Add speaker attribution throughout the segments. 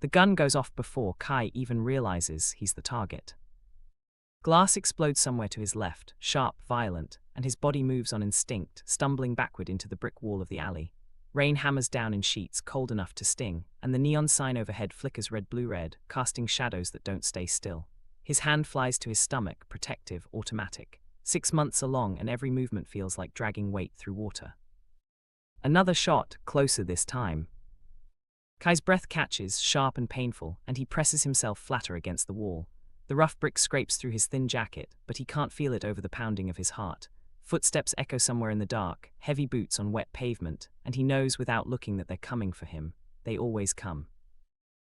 Speaker 1: The gun goes off before Kai even realizes he's the target. Glass explodes somewhere to his left, sharp, violent, and his body moves on instinct, stumbling backward into the brick wall of the alley. Rain hammers down in sheets cold enough to sting, and the neon sign overhead flickers red-blue-red, casting shadows that don't stay still. His hand flies to his stomach, protective, automatic. 6 months along, and every movement feels like dragging weight through water. Another shot, closer this time. Kai's breath catches, sharp and painful, and he presses himself flatter against the wall. The rough brick scrapes through his thin jacket, but he can't feel it over the pounding of his heart. Footsteps echo somewhere in the dark, heavy boots on wet pavement, and he knows without looking that they're coming for him. They always come.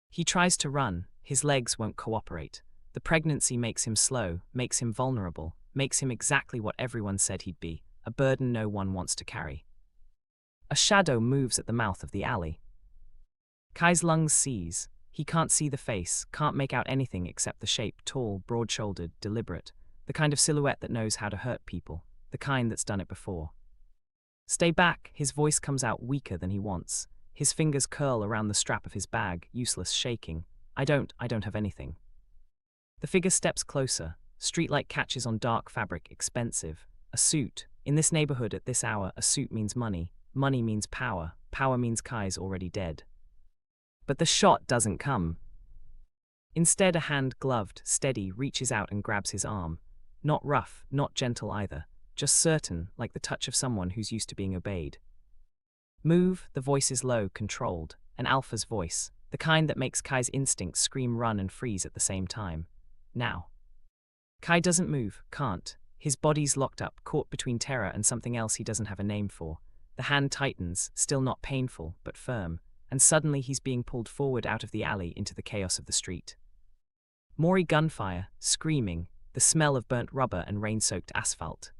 Speaker 1: He tries to run. His legs won't cooperate. The pregnancy makes him slow, makes him vulnerable, makes him exactly what everyone said he'd be, a burden no one wants to carry. A shadow moves at the mouth of the alley. Kai's lungs seize. He can't see the face, can't make out anything except the shape, tall, broad-shouldered, deliberate, the kind of silhouette that knows how to hurt people, the kind that's done it before. Stay back, his voice comes out weaker than he wants. His fingers curl around the strap of his bag, useless, shaking. I don't have anything. The figure steps closer. Streetlight catches on dark fabric, expensive. A suit. In this neighborhood at this hour, a suit means money. Money means power. Power means Kai's already dead. But the shot doesn't come. Instead, a hand, gloved, steady, reaches out and grabs his arm. Not rough, not gentle either, just certain, like the touch of someone who's used to being obeyed. Move, the voice is low, controlled, an alpha's voice, the kind that makes Kai's instincts scream, run and freeze at the same time. Now. Kai doesn't move, can't. His body's locked up, caught between terror and something else he doesn't have a name for. The hand tightens, still not painful, but firm. And suddenly he's being pulled forward out of the alley into the chaos of the street. More gunfire, screaming, the smell of burnt rubber and rain-soaked asphalt.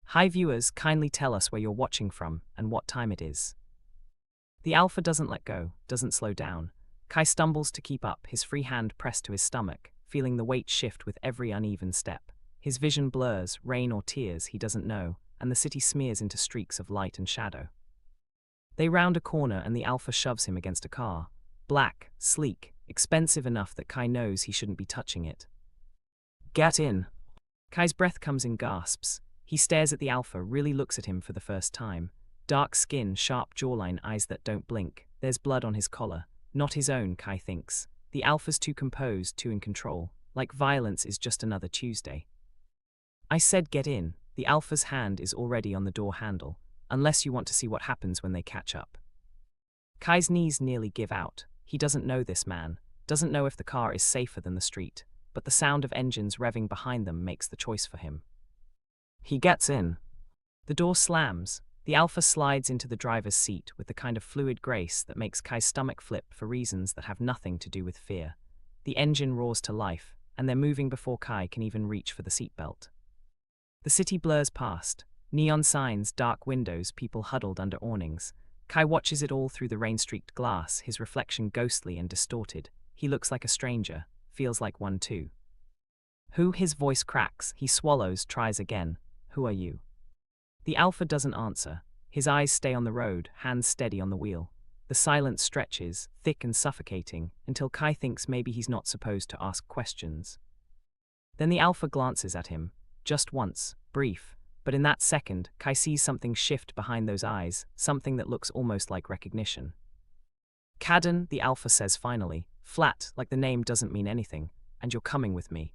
Speaker 1: Hi viewers, kindly tell us where you're watching from and what time it is. The alpha doesn't let go, doesn't slow down. Kai stumbles to keep up, his free hand pressed to his stomach, feeling the weight shift with every uneven step. His vision blurs, rain or tears, he doesn't know, and the city smears into streaks of light and shadow. They round a corner and the alpha shoves him against a car. Black, sleek, expensive enough that Kai knows he shouldn't be touching it. Get in. Kai's breath comes in gasps. He stares at the alpha, really looks at him for the first time. Dark skin, sharp jawline, eyes that don't blink. There's blood on his collar. Not his own, Kai thinks. The alpha's too composed, too in control. Like violence is just another Tuesday. I said get in. The alpha's hand is already on the door handle. Unless you want to see what happens when they catch up. Kai's knees nearly give out. He doesn't know this man, doesn't know if the car is safer than the street, but the sound of engines revving behind them makes the choice for him. He gets in. The door slams. The alpha slides into the driver's seat with the kind of fluid grace that makes Kai's stomach flip for reasons that have nothing to do with fear. The engine roars to life, and they're moving before Kai can even reach for the seatbelt. The city blurs past. Neon signs, dark windows, people huddled under awnings. Kai watches it all through the rain-streaked glass, his reflection ghostly and distorted. He looks like a stranger, feels like one too. Who? His voice cracks. He swallows, tries again. Who are you? The alpha doesn't answer. His eyes stay on the road, hands steady on the wheel. The silence stretches, thick and suffocating, until Kai thinks maybe he's not supposed to ask questions. Then the alpha glances at him, just once, brief. But in that second, Kai sees something shift behind those eyes, something that looks almost like recognition. Caden, the alpha says finally, flat, like the name doesn't mean anything, and you're coming with me.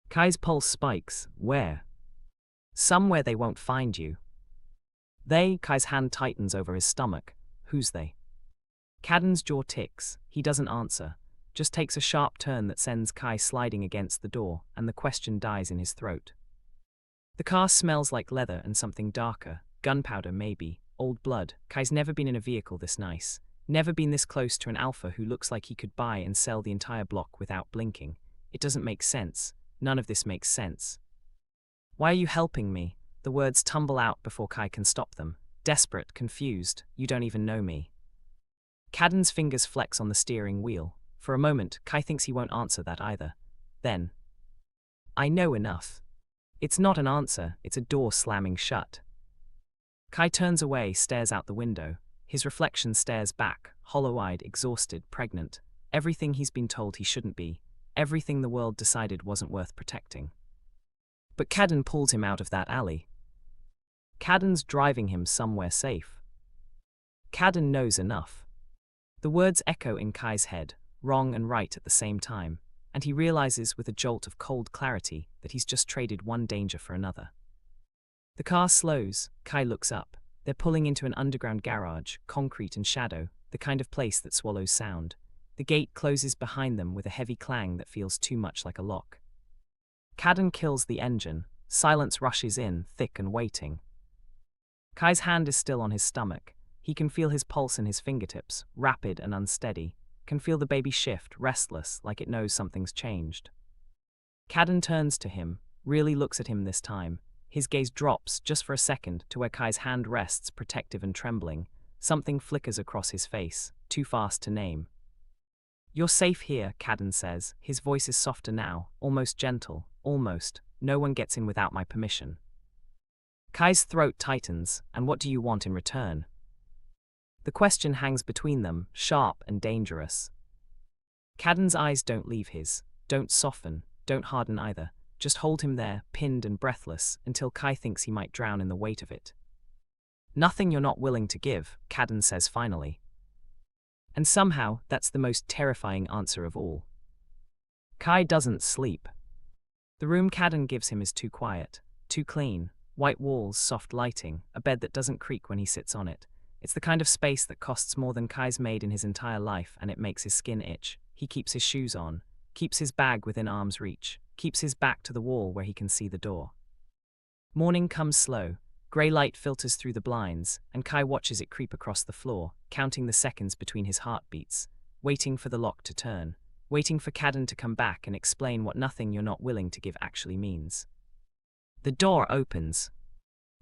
Speaker 1: Kai's pulse spikes. Where? Somewhere they won't find you. They? Kai's hand tightens over his stomach. Who's they? Caden's jaw ticks. He doesn't answer, just takes a sharp turn that sends Kai sliding against the door, and the question dies in his throat. The car smells like leather and something darker, gunpowder maybe, old blood. Kai's never been in a vehicle this nice, never been this close to an alpha who looks like he could buy and sell the entire block without blinking. It doesn't make sense. None of this makes sense. Why are you helping me? The words tumble out before Kai can stop them. Desperate, confused, you don't even know me. Caden's fingers flex on the steering wheel. For a moment, Kai thinks he won't answer that either. Then, I know enough. It's not an answer, it's a door slamming shut. Kai turns away, stares out the window. His reflection stares back, hollow-eyed, exhausted, pregnant. Everything he's been told he shouldn't be. Everything the world decided wasn't worth protecting. But Caden pulled him out of that alley. Caden's driving him somewhere safe. Caden knows enough. The words echo in Kai's head, wrong and right at the same time, and he realizes with a jolt of cold clarity that he's just traded one danger for another. The car slows. Kai looks up. They're pulling into an underground garage, concrete and shadow, the kind of place that swallows sound. The gate closes behind them with a heavy clang that feels too much like a lock. Caden kills the engine. Silence rushes in, thick and waiting. Kai's hand is still on his stomach. He can feel his pulse in his fingertips, rapid and unsteady. Can feel the baby shift, restless, like it knows something's changed. Caden turns to him, really looks at him this time. His gaze drops, just for a second, to where Kai's hand rests, protective and trembling. Something flickers across his face, too fast to name. "You're safe here," Caden says. His voice is softer now, almost gentle, almost. "No one gets in without my permission." Kai's throat tightens. "And what do you want in return?" The question hangs between them, sharp and dangerous. Caden's eyes don't leave his, don't soften, don't harden either. Just hold him there, pinned and breathless, until Kai thinks he might drown in the weight of it. "Nothing you're not willing to give," Caden says finally. And somehow, that's the most terrifying answer of all. Kai doesn't sleep. The room Caden gives him is too quiet, too clean. White walls, soft lighting, a bed that doesn't creak when he sits on it. It's the kind of space that costs more than Kai's made in his entire life, and it makes his skin itch. He keeps his shoes on, keeps his bag within arm's reach, keeps his back to the wall where he can see the door. Morning comes slow. Grey light filters through the blinds, and Kai watches it creep across the floor, counting the seconds between his heartbeats, waiting for the lock to turn, waiting for Caden to come back and explain what nothing you're not willing to give actually means. The door opens.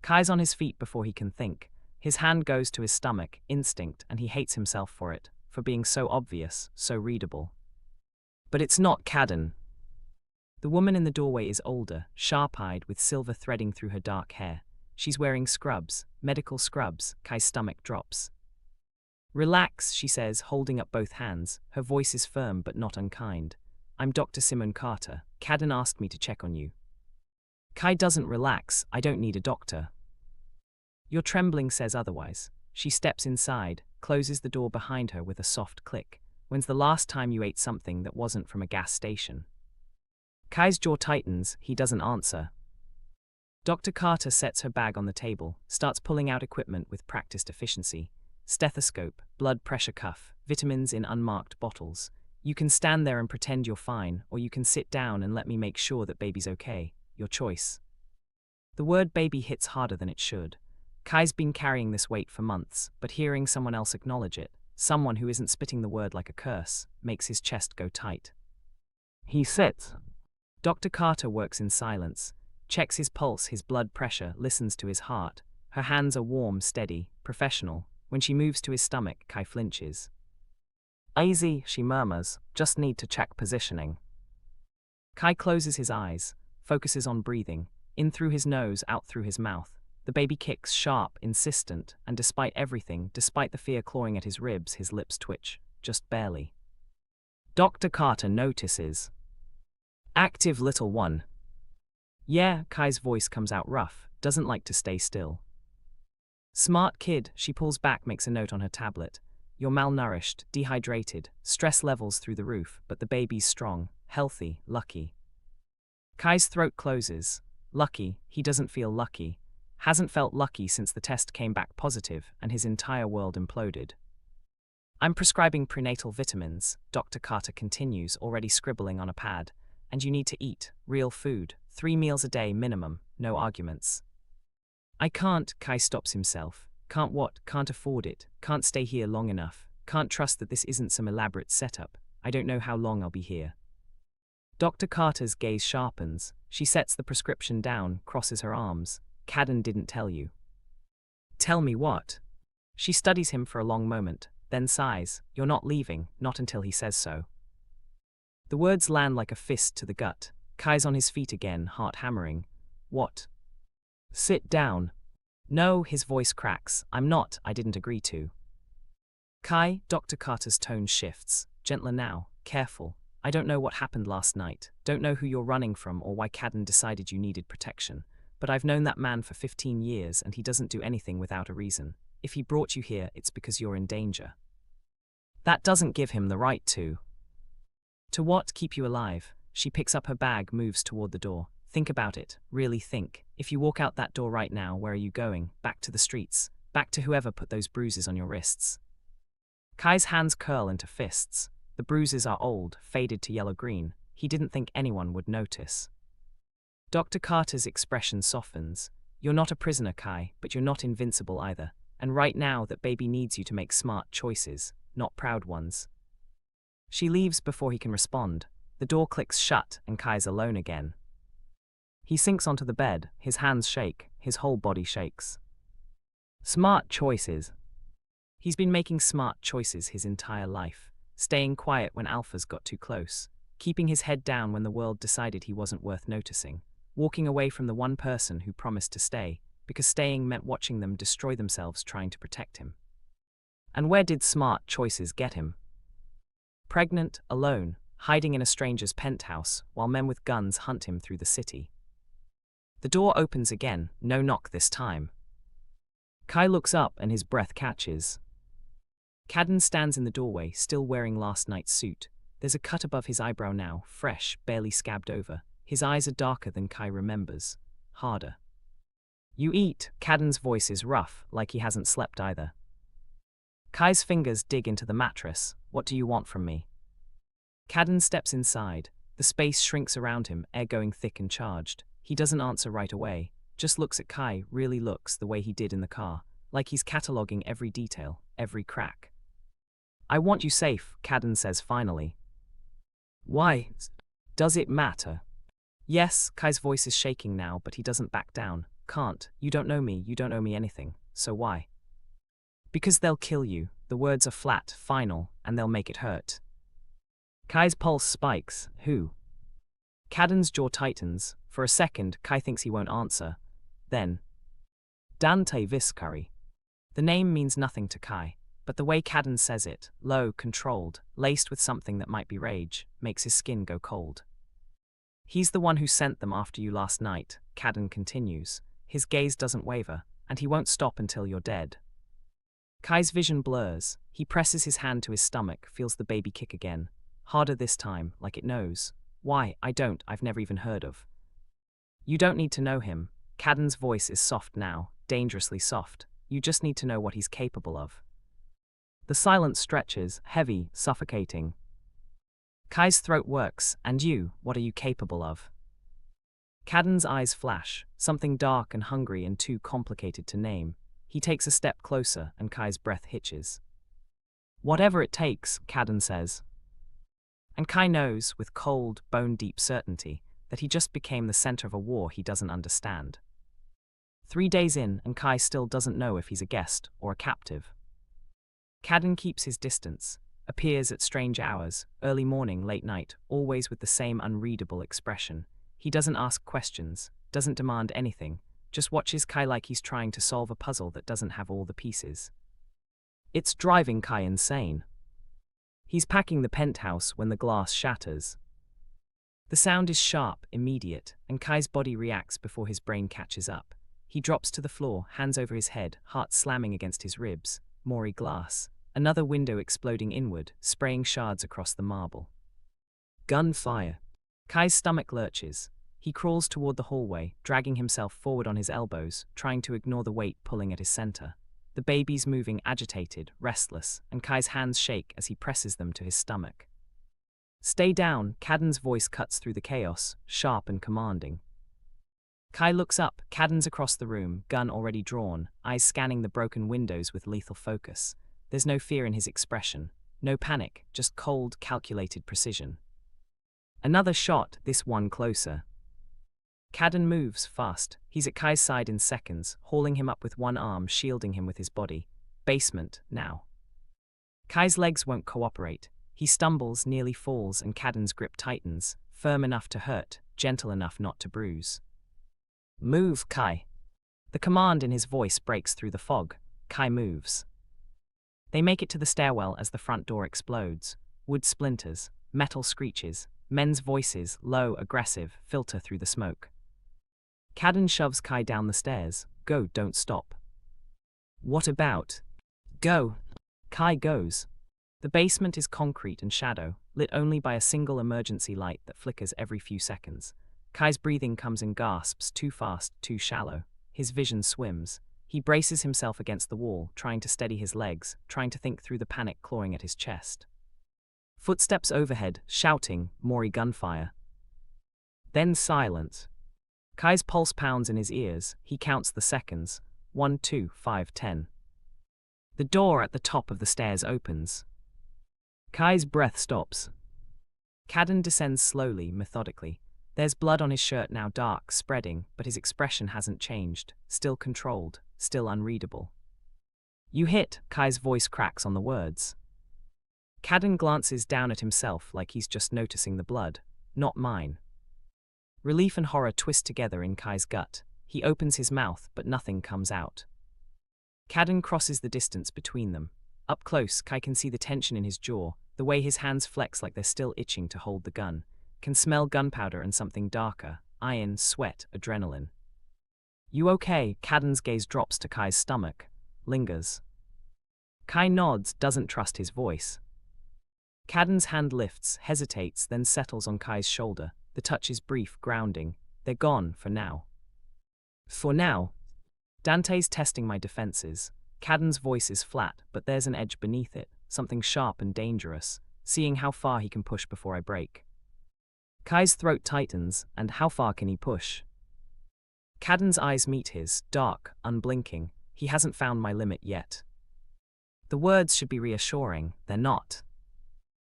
Speaker 1: Kai's on his feet before he can think. His hand goes to his stomach, instinct, and he hates himself for it, for being so obvious, so readable. But it's not Caden. The woman in the doorway is older, sharp-eyed, with silver threading through her dark hair. She's wearing scrubs, medical scrubs. Kai's stomach drops. "Relax," she says, holding up both hands. Her voice is firm but not unkind. "I'm Dr. Simon Carter. Caden asked me to check on you." Kai doesn't relax. "I don't need a doctor." "Your trembling says otherwise." She steps inside, closes the door behind her with a soft click. "When's the last time you ate something that wasn't from a gas station?" Kai's jaw tightens. He doesn't answer. Dr. Carter sets her bag on the table, starts pulling out equipment with practiced efficiency. Stethoscope, blood pressure cuff, vitamins in unmarked bottles. "You can stand there and pretend you're fine, or you can sit down and let me make sure that baby's okay. Your choice." The word baby hits harder than it should. Kai's been carrying this weight for months, but hearing someone else acknowledge it, someone who isn't spitting the word like a curse, makes his chest go tight. He sits. Dr. Carter works in silence, checks his pulse, his blood pressure, listens to his heart. Her hands are warm, steady, professional. When she moves to his stomach, Kai flinches. "Easy," she murmurs, "just need to check positioning." Kai closes his eyes, focuses on breathing, in through his nose, out through his mouth. The baby kicks, sharp, insistent, and despite everything, despite the fear clawing at his ribs, his lips twitch, just barely. Dr. Carter notices. "Active little one." "Yeah," Kai's voice comes out rough, doesn't like to stay still. "Smart kid," she pulls back, makes a note on her tablet. "You're malnourished, dehydrated, stress levels through the roof, but the baby's strong, healthy, lucky." Kai's throat closes. Lucky, he doesn't feel lucky. Hasn't felt lucky since the test came back positive and his entire world imploded. "I'm prescribing prenatal vitamins," Dr. Carter continues, already scribbling on a pad. "And you need to eat, real food, 3 meals a day minimum, no arguments." "I can't," Kai stops himself. "Can't what? Can't afford it. Can't stay here long enough. Can't trust that this isn't some elaborate setup. I don't know how long I'll be here." Dr. Carter's gaze sharpens. She sets the prescription down, crosses her arms. "Caden didn't tell you." "Tell me what?" She studies him for a long moment, then sighs. "You're not leaving, not until he says so." The words land like a fist to the gut. Kai's on his feet again, heart hammering. "What?" "Sit down." "No," his voice cracks. "I'm not. I didn't agree to." Kai, Dr. Carter's tone shifts. Gentler now. Careful. I don't know what happened last night. Don't know who you're running from or why Caden decided you needed protection. But I've known that man for 15 years and he doesn't do anything without a reason. If he brought you here, it's because you're in danger. That doesn't give him the right to. To what? Keep you alive? She picks up her bag, moves toward the door. Think about it. Really think. If you walk out that door right now, where are you going? Back to the streets. Back to whoever put those bruises on your wrists. Kai's hands curl into fists. The bruises are old, faded to yellow-green. He didn't think anyone would notice. Dr. Carter's expression softens. You're not a prisoner, Kai, but you're not invincible either. And right now, that baby needs you to make smart choices, not proud ones. She leaves before he can respond. The door clicks shut and Kai's alone again. He sinks onto the bed, his hands shake, his whole body shakes. Smart choices. He's been making smart choices his entire life, staying quiet when alphas got too close, keeping his head down when the world decided he wasn't worth noticing, walking away from the one person who promised to stay, because staying meant watching them destroy themselves trying to protect him. And where did smart choices get him? Pregnant, alone, hiding in a stranger's penthouse while men with guns hunt him through the city. The door opens again, no knock this time. Kai looks up and his breath catches. Caden stands in the doorway, still wearing last night's suit. There's a cut above his eyebrow now, fresh, barely scabbed over. His eyes are darker than Kai remembers. Harder. You eat. Caden's voice is rough, like he hasn't slept either. Kai's fingers dig into the mattress. What do you want from me? Caden steps inside. The space shrinks around him, air going thick and charged. He doesn't answer right away, just looks at Kai, really looks the way he did in the car, like he's cataloguing every detail, every crack. I want you safe, Caden says finally. Why? Does it matter? Yes, Kai's voice is shaking now, but he doesn't back down. Can't. You don't know me, you don't owe me anything. So why? Because they'll kill you. The words are flat, final, and they'll make it hurt. Kai's pulse spikes. Who? Caden's jaw tightens. For a second, Kai thinks he won't answer. Then, Dante Viscari. The name means nothing to Kai, but the way Caden says it, low, controlled, laced with something that might be rage, makes his skin go cold. He's the one who sent them after you last night, Caden continues. His gaze doesn't waver, and he won't stop until you're dead. Kai's vision blurs. He presses his hand to his stomach, feels the baby kick again. Harder this time, like it knows. Why? I don't. I've never even heard of. You don't need to know him. Caden's voice is soft now, dangerously soft. You just need to know what he's capable of. The silence stretches, heavy, suffocating. Kai's throat works. And you, what are you capable of? Caden's eyes flash, something dark and hungry and too complicated to name. He takes a step closer and Kai's breath hitches. Whatever it takes, Caden says. And Kai knows, with cold, bone-deep certainty, that he just became the center of a war he doesn't understand. 3 days in, and Kai still doesn't know if he's a guest or a captive. Caden keeps his distance, appears at strange hours, early morning, late night, always with the same unreadable expression. He doesn't ask questions, doesn't demand anything, just watches Kai like he's trying to solve a puzzle that doesn't have all the pieces. It's driving Kai insane. He's packing the penthouse when the glass shatters. The sound is sharp, immediate, and Kai's body reacts before his brain catches up. He drops to the floor, hands over his head, heart slamming against his ribs. Maury glass. Another window exploding inward, spraying shards across the marble. Gunfire. Kai's stomach lurches. He crawls toward the hallway, dragging himself forward on his elbows, trying to ignore the weight pulling at his center. The baby's moving, agitated, restless, and Kai's hands shake as he presses them to his stomach. Stay down, Caden's voice cuts through the chaos, sharp and commanding. Kai looks up, Caden's across the room, gun already drawn, eyes scanning the broken windows with lethal focus. There's no fear in his expression, no panic, just cold, calculated precision. Another shot, this one closer. Caden moves, fast. He's at Kai's side in seconds, hauling him up with one arm, shielding him with his body. Basement, now. Kai's legs won't cooperate. He stumbles, nearly falls, and Caden's grip tightens, firm enough to hurt, gentle enough not to bruise. Move, Kai. The command in his voice breaks through the fog. Kai moves. They make it to the stairwell as the front door explodes. Wood splinters, metal screeches, men's voices, low, aggressive, filter through the smoke. Caden shoves Kai down the stairs. Go, don't stop. What about? Go. Kai goes. The basement is concrete and shadow, lit only by a single emergency light that flickers every few seconds. Kai's breathing comes in gasps, too fast, too shallow. His vision swims. He braces himself against the wall, trying to steady his legs, trying to think through the panic clawing at his chest. Footsteps overhead, shouting, Mori gunfire. Then silence. Kai's pulse pounds in his ears. He counts the seconds. 1, 2, 5, 10. The door at the top of the stairs opens. Kai's breath stops. Caden descends slowly, methodically. There's blood on his shirt now, dark, spreading, but his expression hasn't changed. Still controlled, still unreadable. You hit, Kai's voice cracks on the words. Caden glances down at himself like he's just noticing the blood. Not mine. Relief and horror twist together in Kai's gut. He opens his mouth, but nothing comes out. Caden crosses the distance between them. Up close, Kai can see the tension in his jaw, the way his hands flex like they're still itching to hold the gun. Can smell gunpowder and something darker, iron, sweat, adrenaline. You okay? Caden's gaze drops to Kai's stomach, lingers. Kai nods, doesn't trust his voice. Caden's hand lifts, hesitates, then settles on Kai's shoulder. The touch is brief, grounding. They're gone, for now. For now. Dante's testing my defenses. Caden's voice is flat, but there's an edge beneath it, something sharp and dangerous, seeing how far he can push before I break. Kai's throat tightens, and how far can he push? Caden's eyes meet his, dark, unblinking. He hasn't found my limit yet. The words should be reassuring, they're not.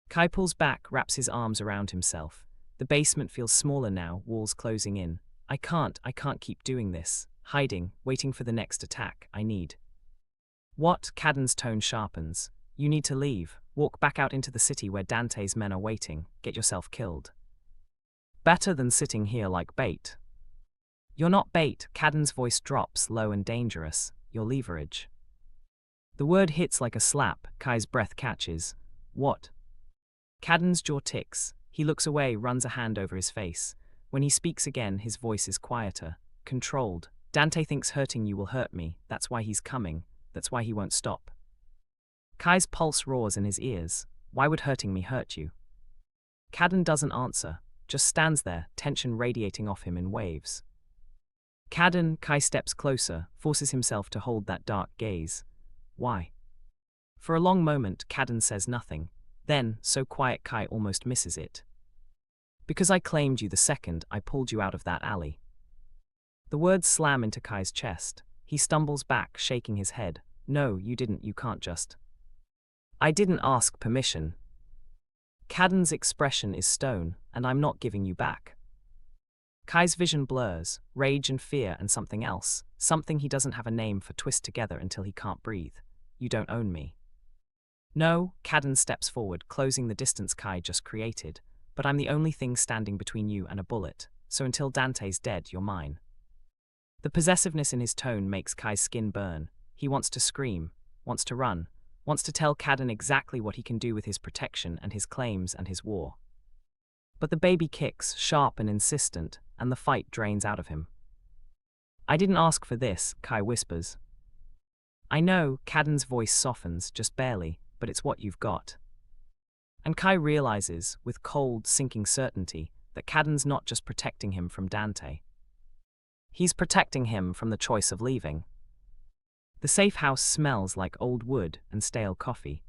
Speaker 1: Kai pulls back, wraps his arms around himself. The basement feels smaller now, walls closing in. I can't keep doing this. Hiding, waiting for the next attack. I need. What? Caden's tone sharpens. You need to leave. Walk back out into the city where Dante's men are waiting. Get yourself killed. Better than sitting here like bait. You're not bait. Caden's voice drops, low and dangerous. You're leverage. The word hits like a slap. Kai's breath catches. What? Caden's jaw ticks. He looks away, runs a hand over his face. When he speaks again, his voice is quieter, controlled. Dante thinks hurting you will hurt me. That's why he's coming. That's why he won't stop. Kai's pulse roars in his ears. Why would hurting me hurt you? Caden doesn't answer, just stands there, tension radiating off him in waves. Caden, Kai steps closer, forces himself to hold that dark gaze. Why? For a long moment, Caden says nothing. Then, so quiet Kai almost misses it. Because I claimed you the second I pulled you out of that alley. The words slam into Kai's chest. He stumbles back, shaking his head. No, you didn't, you can't just. I didn't ask permission. Caden's expression is stone, and I'm not giving you back. Kai's vision blurs, rage and fear and something else, something he doesn't have a name for twist together until he can't breathe. You don't own me. No, Caden steps forward, closing the distance Kai just created, but I'm the only thing standing between you and a bullet, so until Dante's dead, you're mine. The possessiveness in his tone makes Kai's skin burn. He wants to scream, wants to run, wants to tell Caden exactly what he can do with his protection and his claims and his war. But the baby kicks, sharp and insistent, and the fight drains out of him. I didn't ask for this, Kai whispers. I know, Caden's voice softens, just barely, but it's what you've got. And Kai realizes, with cold, sinking certainty, that Caden's not just protecting him from Dante. He's protecting him from the choice of leaving. The safe house smells like old wood and stale coffee.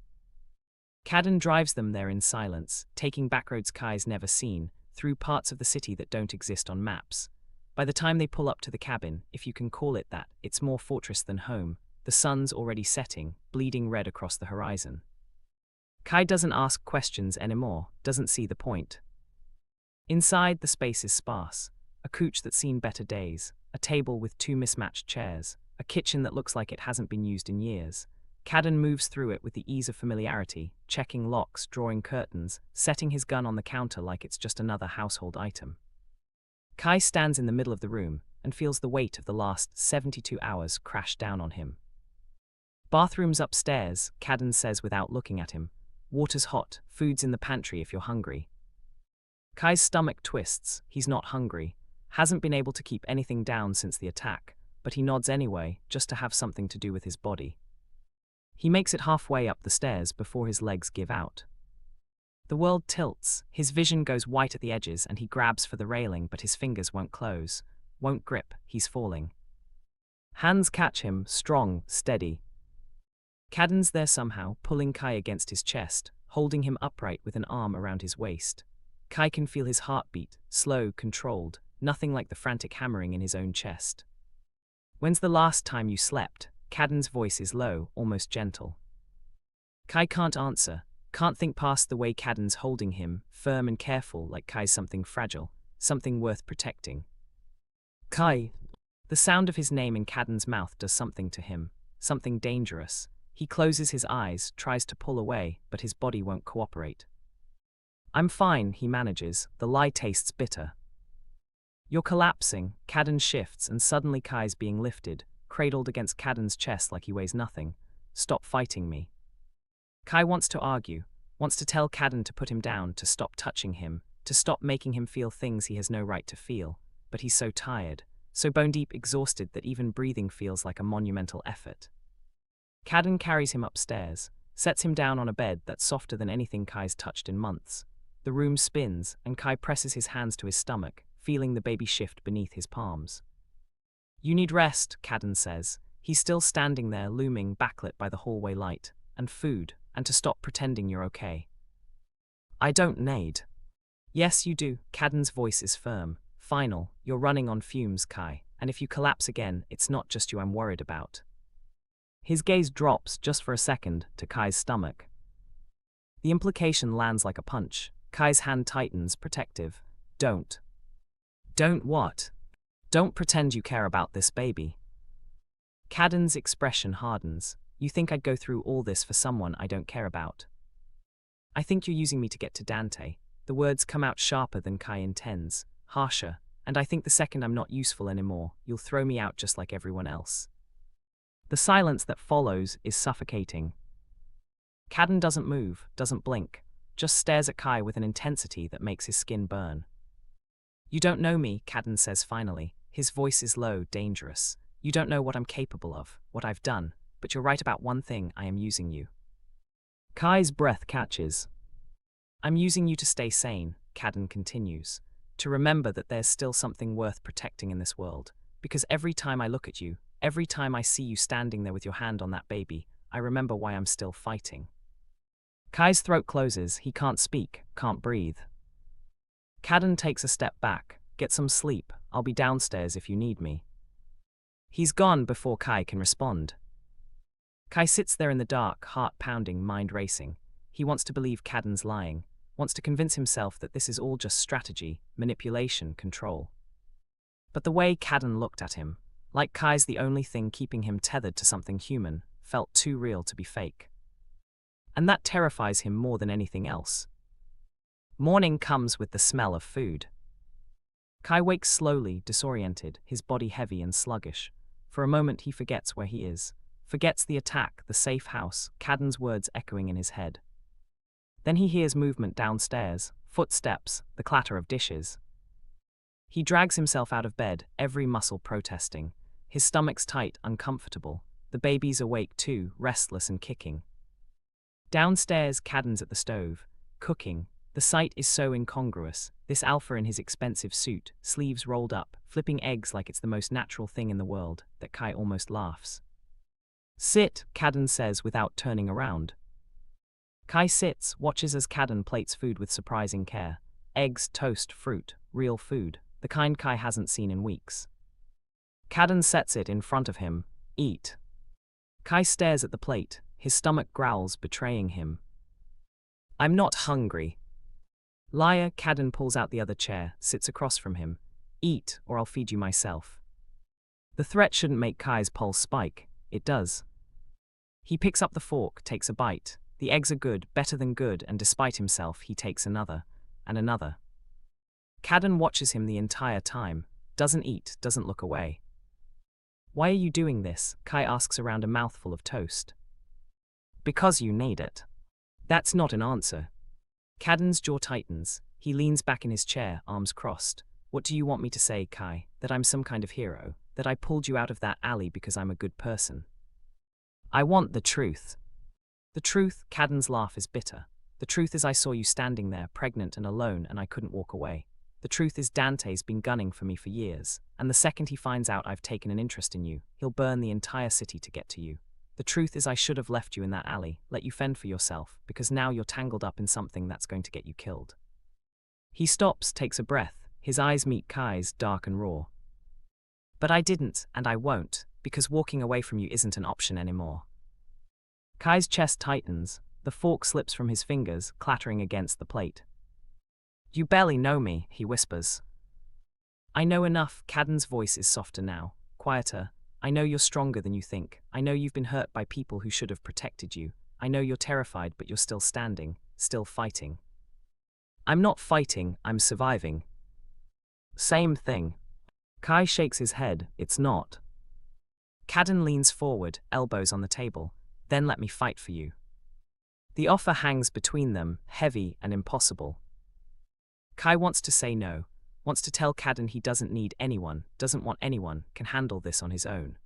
Speaker 1: Caden drives them there in silence, taking backroads Kai's never seen, through parts of the city that don't exist on maps. By the time they pull up to the cabin, if you can call it that, it's more fortress than home. The sun's already setting, bleeding red across the horizon. Kai doesn't ask questions anymore, doesn't see the point. Inside, the space is sparse. A couch that's seen better days, a table with 2 mismatched chairs, a kitchen that looks like it hasn't been used in years. Caden moves through it with the ease of familiarity, checking locks, drawing curtains, setting his gun on the counter like it's just another household item. Kai stands in the middle of the room and feels the weight of the last 72 hours crash down on him. Bathroom's upstairs, Caden says without looking at him. Water's hot, food's in the pantry if you're hungry. Kai's stomach twists, he's not hungry. Hasn't been able to keep anything down since the attack, but he nods anyway, just to have something to do with his body. He makes it halfway up the stairs before his legs give out. The world tilts, his vision goes white at the edges and he grabs for the railing but his fingers won't close, won't grip, he's falling. Hands catch him, strong, steady. Caden's there somehow, pulling Kai against his chest, holding him upright with an arm around his waist. Kai can feel his heartbeat, slow, controlled, nothing like the frantic hammering in his own chest. When's the last time you slept? Caden's voice is low, almost gentle. Kai can't answer, can't think past the way Caden's holding him, firm and careful like Kai's something fragile, something worth protecting. Kai. The sound of his name in Caden's mouth does something to him, something dangerous. He closes his eyes, tries to pull away, but his body won't cooperate. I'm fine, he manages, the lie tastes bitter. You're collapsing, Caden shifts and suddenly Kai's being lifted, cradled against Caden's chest like he weighs nothing. Stop fighting me. Kai wants to argue, wants to tell Caden to put him down, to stop touching him, to stop making him feel things he has no right to feel, but he's so tired, so bone-deep exhausted that even breathing feels like a monumental effort. Caden carries him upstairs, sets him down on a bed that's softer than anything Kai's touched in months. The room spins, and Kai presses his hands to his stomach, feeling the baby shift beneath his palms. You need rest, Caden says. He's still standing there, looming, backlit by the hallway light, and food, and to stop pretending you're okay. I don't need. Yes, you do, Caden's voice is firm, final. You're running on fumes, Kai, and if you collapse again, it's not just you I'm worried about. His gaze drops, just for a second, to Kai's stomach. The implication lands like a punch. Kai's hand tightens, protective. Don't. Don't what? Don't pretend you care about this baby. Caden's expression hardens. You think I'd go through all this for someone I don't care about? I think you're using me to get to Dante. The words come out sharper than Kai intends, harsher, and I think the second I'm not useful anymore, you'll throw me out just like everyone else. The silence that follows is suffocating. Caden doesn't move, doesn't blink, just stares at Kai with an intensity that makes his skin burn. You don't know me, Caden says finally. His voice is low, dangerous. You don't know what I'm capable of, what I've done, but you're right about one thing, I am using you. Kai's breath catches. I'm using you to stay sane, Caden continues, to remember that there's still something worth protecting in this world, because every time I look at you, every time I see you standing there with your hand on that baby, I remember why I'm still fighting. Kai's throat closes, he can't speak, can't breathe. Caden takes a step back. Get some sleep, I'll be downstairs if you need me. He's gone before Kai can respond. Kai sits there in the dark, heart pounding, mind racing. He wants to believe Caden's lying, wants to convince himself that this is all just strategy, manipulation, control. But the way Caden looked at him, like Kai's the only thing keeping him tethered to something human, felt too real to be fake. And that terrifies him more than anything else. Morning comes with the smell of food. Kai wakes slowly, disoriented, his body heavy and sluggish. For a moment he forgets where he is, forgets the attack, the safe house, Caden's words echoing in his head. Then he hears movement downstairs, footsteps, the clatter of dishes. He drags himself out of bed, every muscle protesting. His stomach's tight, uncomfortable. The baby's awake too, restless and kicking. Downstairs, Caden's at the stove, cooking. The sight is so incongruous. This alpha in his expensive suit, sleeves rolled up, flipping eggs like it's the most natural thing in the world, that Kai almost laughs. Sit, Caden says without turning around. Kai sits, watches as Caden plates food with surprising care. Eggs, toast, fruit, real food, the kind Kai hasn't seen in weeks. Caden sets it in front of him. Eat. Kai stares at the plate, his stomach growls, betraying him. I'm not hungry. Liar, Caden pulls out the other chair, sits across from him. Eat, or I'll feed you myself. The threat shouldn't make Kai's pulse spike. It does. He picks up the fork, takes a bite. The eggs are good, better than good, and despite himself, he takes another, and another. Caden watches him the entire time, doesn't eat, doesn't look away. Why are you doing this? Kai asks around a mouthful of toast. Because you need it. That's not an answer. Caden's jaw tightens. He leans back in his chair, arms crossed. What do you want me to say, Kai? That I'm some kind of hero? That I pulled you out of that alley because I'm a good person? I want the truth. The truth, Caden's laugh is bitter. The truth is I saw you standing there, pregnant and alone, and I couldn't walk away. The truth is Dante's been gunning for me for years, and the second he finds out I've taken an interest in you, he'll burn the entire city to get to you. The truth is I should have left you in that alley, let you fend for yourself, because now you're tangled up in something that's going to get you killed. He stops, takes a breath. His eyes meet Kai's, dark and raw. But I didn't, and I won't, because walking away from you isn't an option anymore. Kai's chest tightens. The fork slips from his fingers, clattering against the plate. You barely know me, he whispers. I know enough. Caden's voice is softer now, quieter. I know you're stronger than you think. I know you've been hurt by people who should have protected you. I know you're terrified, but you're still standing, still fighting. I'm not fighting, I'm surviving. Same thing. Kai shakes his head. It's not. Caden leans forward, elbows on the table. Then let me fight for you. The offer hangs between them, heavy and impossible. Kai wants to say no, wants to tell Caden he doesn't need anyone, doesn't want anyone, can handle this on his own.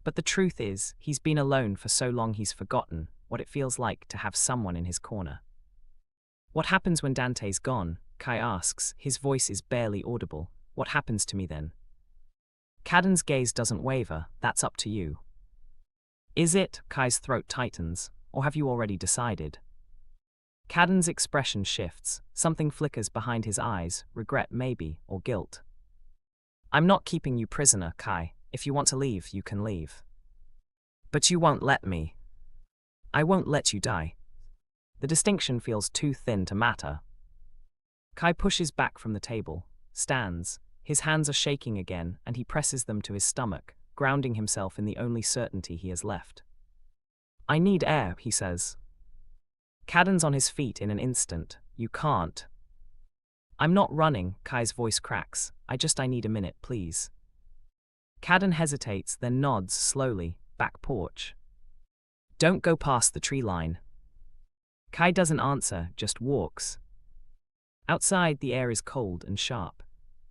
Speaker 1: But the truth is, he's been alone for so long he's forgotten what it feels like to have someone in his corner. What happens when Dante's gone? Kai asks, his voice is barely audible. What happens to me then? Caden's gaze doesn't waver. That's up to you. Is it? Kai's throat tightens. Or have you already decided? Caden's expression shifts. Something flickers behind his eyes, regret maybe, or guilt. I'm not keeping you prisoner, Kai. If you want to leave, you can leave. But you won't let me. I won't let you die. The distinction feels too thin to matter. Kai pushes back from the table, stands. His hands are shaking again, and he presses them to his stomach, grounding himself in the only certainty he has left. I need air, he says. Caden's on his feet in an instant. You can't. I'm not running, Kai's voice cracks. I need a minute, please. Caden hesitates, then nods slowly, back porch. Don't go past the tree line. Kai doesn't answer, just walks. Outside, the air is cold and sharp.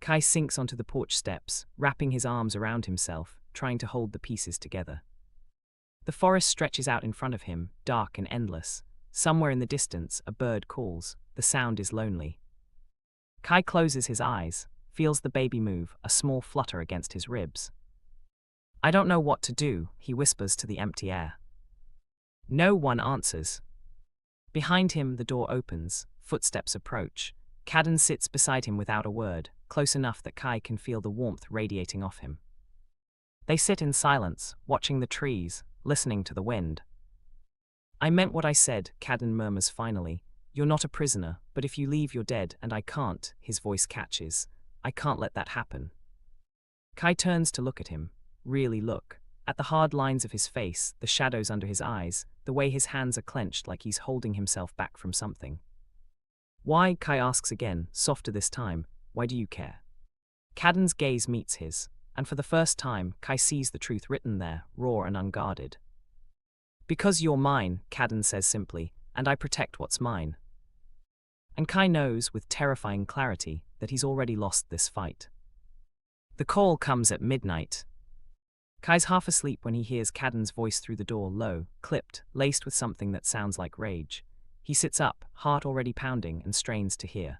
Speaker 1: Kai sinks onto the porch steps, wrapping his arms around himself, trying to hold the pieces together. The forest stretches out in front of him, dark and endless. Somewhere in the distance, a bird calls. The sound is lonely. Kai closes his eyes, feels the baby move, a small flutter against his ribs. I don't know what to do, he whispers to the empty air. No one answers. Behind him, the door opens, footsteps approach. Caden sits beside him without a word, close enough that Kai can feel the warmth radiating off him. They sit in silence, watching the trees, listening to the wind. I meant what I said, Caden murmurs finally. You're not a prisoner, but if you leave you're dead, and I can't, his voice catches. I can't let that happen. Kai turns to look at him, really look, at the hard lines of his face, the shadows under his eyes, the way his hands are clenched like he's holding himself back from something. Why, Kai asks again, softer this time, why do you care? Caden's gaze meets his, and for the first time, Kai sees the truth written there, raw and unguarded. Because you're mine, Caden says simply, and I protect what's mine. And Kai knows, with terrifying clarity, that he's already lost this fight. The call comes at midnight. Kai's half asleep when he hears Caden's voice through the door, low, clipped, laced with something that sounds like rage. He sits up, heart already pounding, and strains to hear.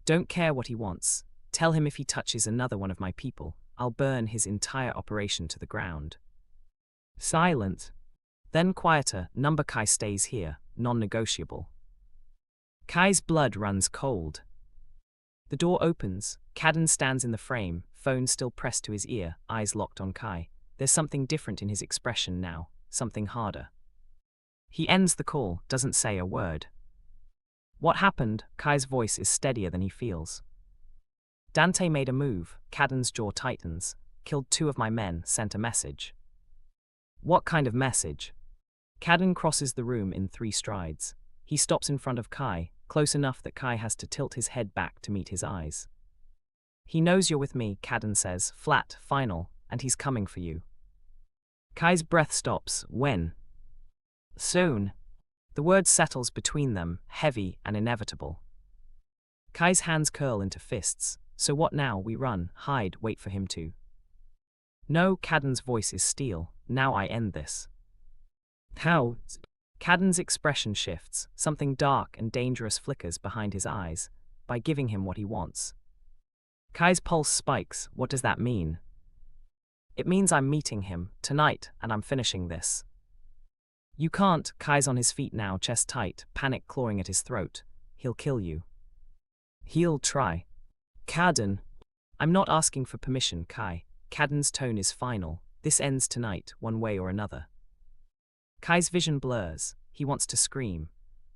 Speaker 1: Don't care what he wants. Tell him if he touches another one of my people, I'll burn his entire operation to the ground. Silent. Then quieter, number Kai stays here, non-negotiable. Kai's blood runs cold. The door opens. Caden stands in the frame, phone still pressed to his ear, eyes locked on Kai. There's something different in his expression now, something harder. He ends the call, doesn't say a word. What happened? Kai's voice is steadier than he feels. Dante made a move. Caden's jaw tightens. Killed 2 of my men, sent a message. What kind of message? Caden crosses the room in 3 strides. He stops in front of Kai, close enough that Kai has to tilt his head back to meet his eyes. He knows you're with me, Caden says, flat, final, and he's coming for you. Kai's breath stops. When? Soon. The word settles between them, heavy and inevitable. Kai's hands curl into fists. So what now? We run, hide, wait for him to. No, Caden's voice is steel. Now I end this. How? Caden's expression shifts. Something dark and dangerous flickers behind his eyes. By giving him what he wants. Kai's pulse spikes. What does that mean? It means I'm meeting him, tonight, and I'm finishing this. You can't. Kai's on his feet now, chest tight, panic clawing at his throat. He'll kill you. He'll try. Caden. I'm not asking for permission, Kai. Caden's tone is final. This ends tonight, one way or another. Kai's vision blurs. He wants to scream.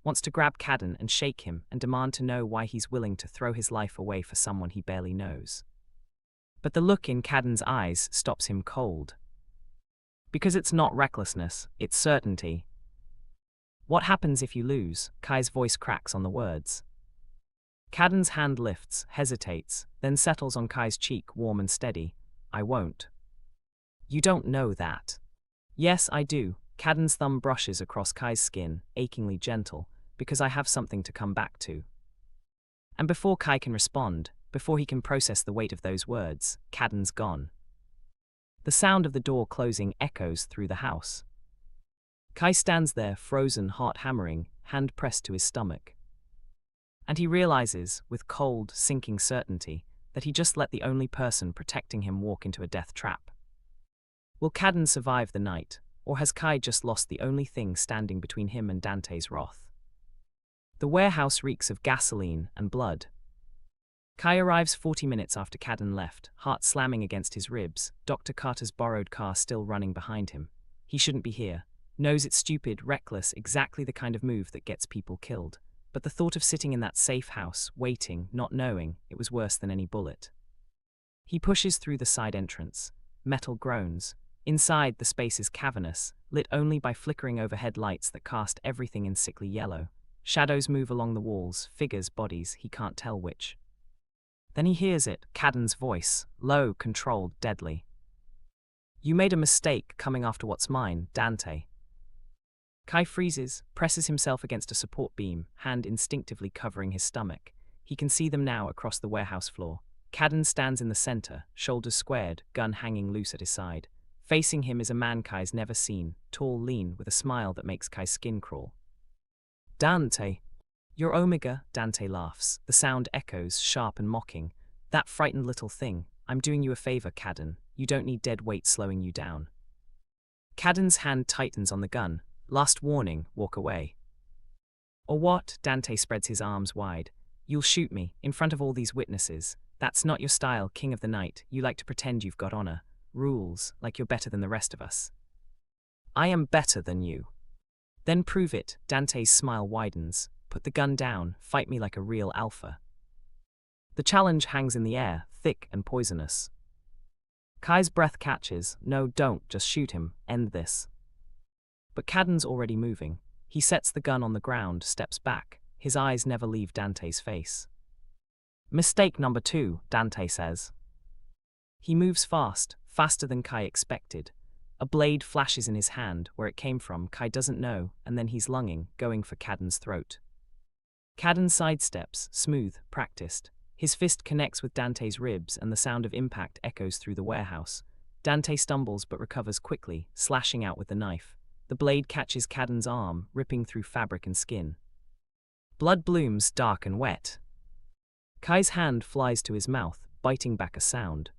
Speaker 1: Wants to grab Caden and shake him and demand to know why he's willing to throw his life away for someone he barely knows. But the look in Caden's eyes stops him cold. Because it's not recklessness, it's certainty. What happens if you lose? Kai's voice cracks on the words. Caden's hand lifts, hesitates, then settles on Kai's cheek, warm and steady. I won't. You don't know that. Yes, I do. Caden's thumb brushes across Kai's skin, achingly gentle, because I have something to come back to. And before Kai can respond, before he can process the weight of those words, Caden's gone. The sound of the door closing echoes through the house. Kai stands there, frozen, heart hammering, hand pressed to his stomach. And he realizes, with cold, sinking certainty, that he just let the only person protecting him walk into a death trap. Will Caden survive the night, or has Kai just lost the only thing standing between him and Dante's wrath? The warehouse reeks of gasoline and blood. Kai arrives 40 minutes after Caden left, heart slamming against his ribs, Dr. Carter's borrowed car still running behind him. He shouldn't be here. Knows it's stupid, reckless, exactly the kind of move that gets people killed. But the thought of sitting in that safe house, waiting, not knowing, it was worse than any bullet. He pushes through the side entrance. Metal groans. Inside, the space is cavernous, lit only by flickering overhead lights that cast everything in sickly yellow. Shadows move along the walls, figures, bodies, he can't tell which. Then he hears it, Caden's voice, low, controlled, deadly. You made a mistake coming after what's mine, Dante. Kai freezes, presses himself against a support beam, hand instinctively covering his stomach. He can see them now across the warehouse floor. Caden stands in the center, shoulders squared, gun hanging loose at his side. Facing him is a man Kai's never seen, tall, lean, with a smile that makes Kai's skin crawl. Dante. You're Omega, Dante laughs. The sound echoes, sharp and mocking. That frightened little thing. I'm doing you a favor, Caden. You don't need dead weight slowing you down. Caden's hand tightens on the gun. Last warning, walk away. Or what? Dante spreads his arms wide. You'll shoot me, in front of all these witnesses. That's not your style, king of the night. You like to pretend you've got honor. Rules, like you're better than the rest of us. I am better than you. Then prove it. Dante's smile widens. Put the gun down, fight me like a real alpha. The challenge hangs in the air, thick and poisonous. Kai's breath catches. No, don't, just shoot him, end this. But Caden's already moving. He sets the gun on the ground, steps back. His eyes never leave Dante's face. Mistake number 2, Dante says. He moves fast, faster than Kai expected. A blade flashes in his hand. Where it came from, Kai doesn't know, and then he's lunging, going for Caden's throat. Caden sidesteps, smooth, practiced. His fist connects with Dante's ribs, and the sound of impact echoes through the warehouse. Dante stumbles but recovers quickly, slashing out with the knife. The blade catches Caden's arm, ripping through fabric and skin. Blood blooms, dark and wet. Kai's hand flies to his mouth, biting back a sound.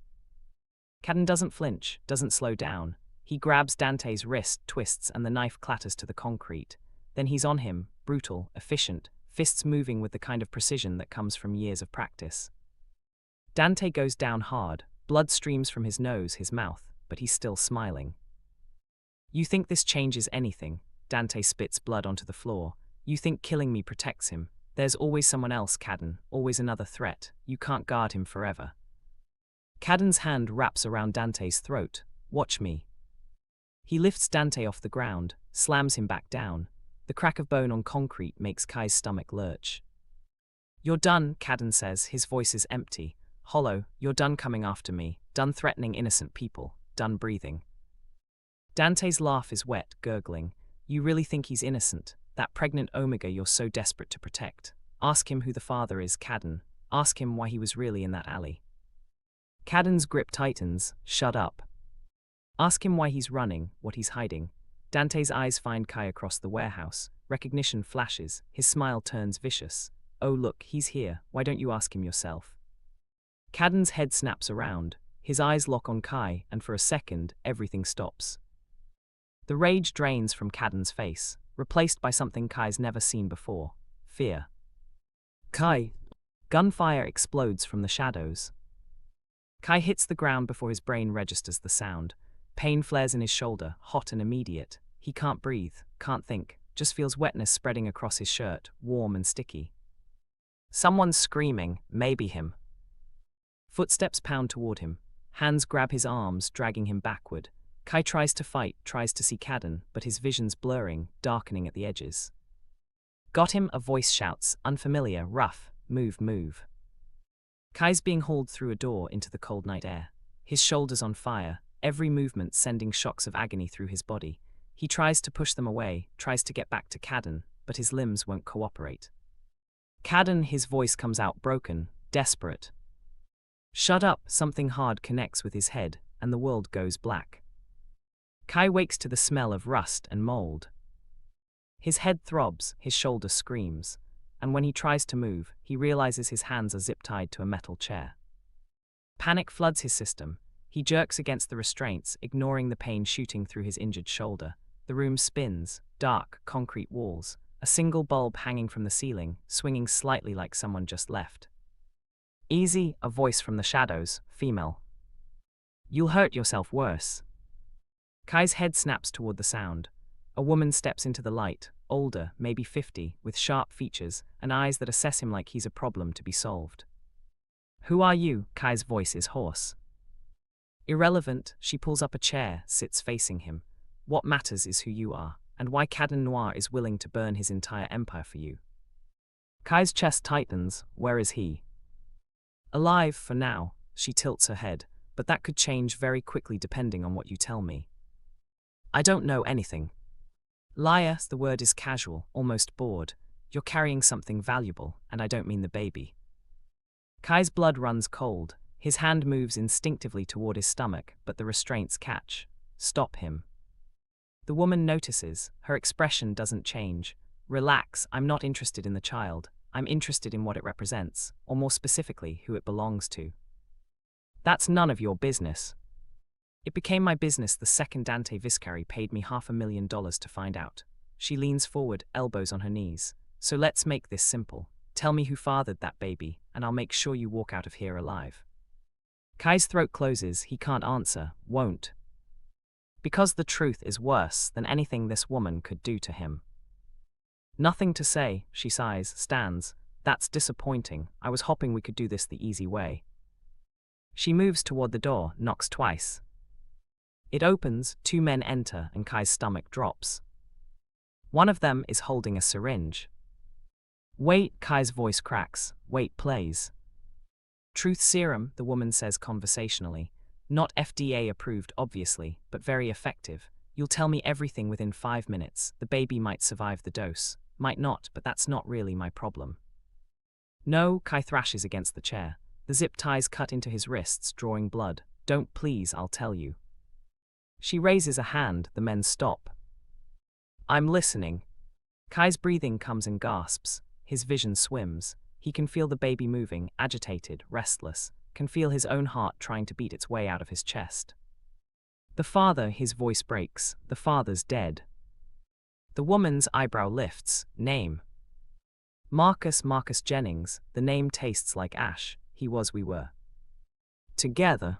Speaker 1: Caden doesn't flinch, doesn't slow down. He grabs Dante's wrist, twists, and the knife clatters to the concrete. Then he's on him, brutal, efficient, fists moving with the kind of precision that comes from years of practice. Dante goes down hard, blood streams from his nose, his mouth, but he's still smiling. You think this changes anything? Dante spits blood onto the floor. You think killing me protects him? There's always someone else, Caden, always another threat. You can't guard him forever. Caden's hand wraps around Dante's throat. Watch me. He lifts Dante off the ground, slams him back down. The crack of bone on concrete makes Kai's stomach lurch. You're done, Caden says, his voice is empty, hollow. You're done coming after me, done threatening innocent people, done breathing. Dante's laugh is wet, gurgling. You really think he's innocent? That pregnant Omega you're so desperate to protect. Ask him who the father is, Caden. Ask him why he was really in that alley. Caden's grip tightens. Shut up. Ask him why he's running, what he's hiding. Dante's eyes find Kai across the warehouse. Recognition flashes. His smile turns vicious. Oh look, he's here. Why don't you ask him yourself? Caden's head snaps around. His eyes lock on Kai, and for a second, everything stops. The rage drains from Caden's face, replaced by something Kai's never seen before: fear. Kai! Gunfire explodes from the shadows. Kai hits the ground before his brain registers the sound. Pain flares in his shoulder, hot and immediate. He can't breathe, can't think, just feels wetness spreading across his shirt, warm and sticky. Someone's screaming, maybe him. Footsteps pound toward him. Hands grab his arms, dragging him backward. Kai tries to fight, tries to see Caden, but his vision's blurring, darkening at the edges. Got him, a voice shouts, unfamiliar, rough, move, move. Kai's being hauled through a door into the cold night air. His shoulders on fire, every movement sending shocks of agony through his body. He tries to push them away, tries to get back to Caden, but his limbs won't cooperate. Caden, his voice comes out broken, desperate. Shut up, something hard connects with his head, and the world goes black. Kai wakes to the smell of rust and mold. His head throbs, his shoulder screams, and when he tries to move, he realizes his hands are zip-tied to a metal chair. Panic floods his system. He jerks against the restraints, ignoring the pain shooting through his injured shoulder. The room spins, dark, concrete walls, a single bulb hanging from the ceiling, swinging slightly like someone just left. Easy, a voice from the shadows, female. You'll hurt yourself worse. Kai's head snaps toward the sound. A woman steps into the light, older, maybe 50, with sharp features and eyes that assess him like he's a problem to be solved. Who are you? Kai's voice is hoarse. Irrelevant, she pulls up a chair, sits facing him. What matters is who you are, and why Caden Noir is willing to burn his entire empire for you. Kai's chest tightens. Where is he? Alive, for now. She tilts her head, but that could change very quickly depending on what you tell me. I don't know anything. Liar, the word is casual, almost bored. You're carrying something valuable, and I don't mean the baby. Kai's blood runs cold. His hand moves instinctively toward his stomach, but the restraints catch. Stop him. The woman notices. Her expression doesn't change. Relax, I'm not interested in the child. I'm interested in what it represents, or more specifically, who it belongs to. That's none of your business. It became my business the second Dante Viscari paid me $500,000 to find out. She leans forward, elbows on her knees. So let's make this simple. Tell me who fathered that baby, and I'll make sure you walk out of here alive. Kai's throat closes. He can't answer, won't. Because the truth is worse than anything this woman could do to him. Nothing to say, she sighs, stands. That's disappointing. I was hoping we could do this the easy way. She moves toward the door, knocks twice. It opens, 2 men enter, and Kai's stomach drops. One of them is holding a syringe. Wait, Kai's voice cracks. Wait, plays. Truth serum, the woman says conversationally. Not FDA approved, obviously, but very effective. You'll tell me everything within 5 minutes. The baby might survive the dose. Might not, but that's not really my problem. No, Kai thrashes against the chair. The zip ties cut into his wrists, drawing blood. Don't, please, I'll tell you. She raises a hand, the men stop. I'm listening. Kai's breathing comes in gasps. His vision swims. He can feel the baby moving, agitated, restless, can feel his own heart trying to beat its way out of his chest. The father, his voice breaks. The father's dead. The woman's eyebrow lifts. Name. Marcus Jennings. The name tastes like ash. He was, we were. Together.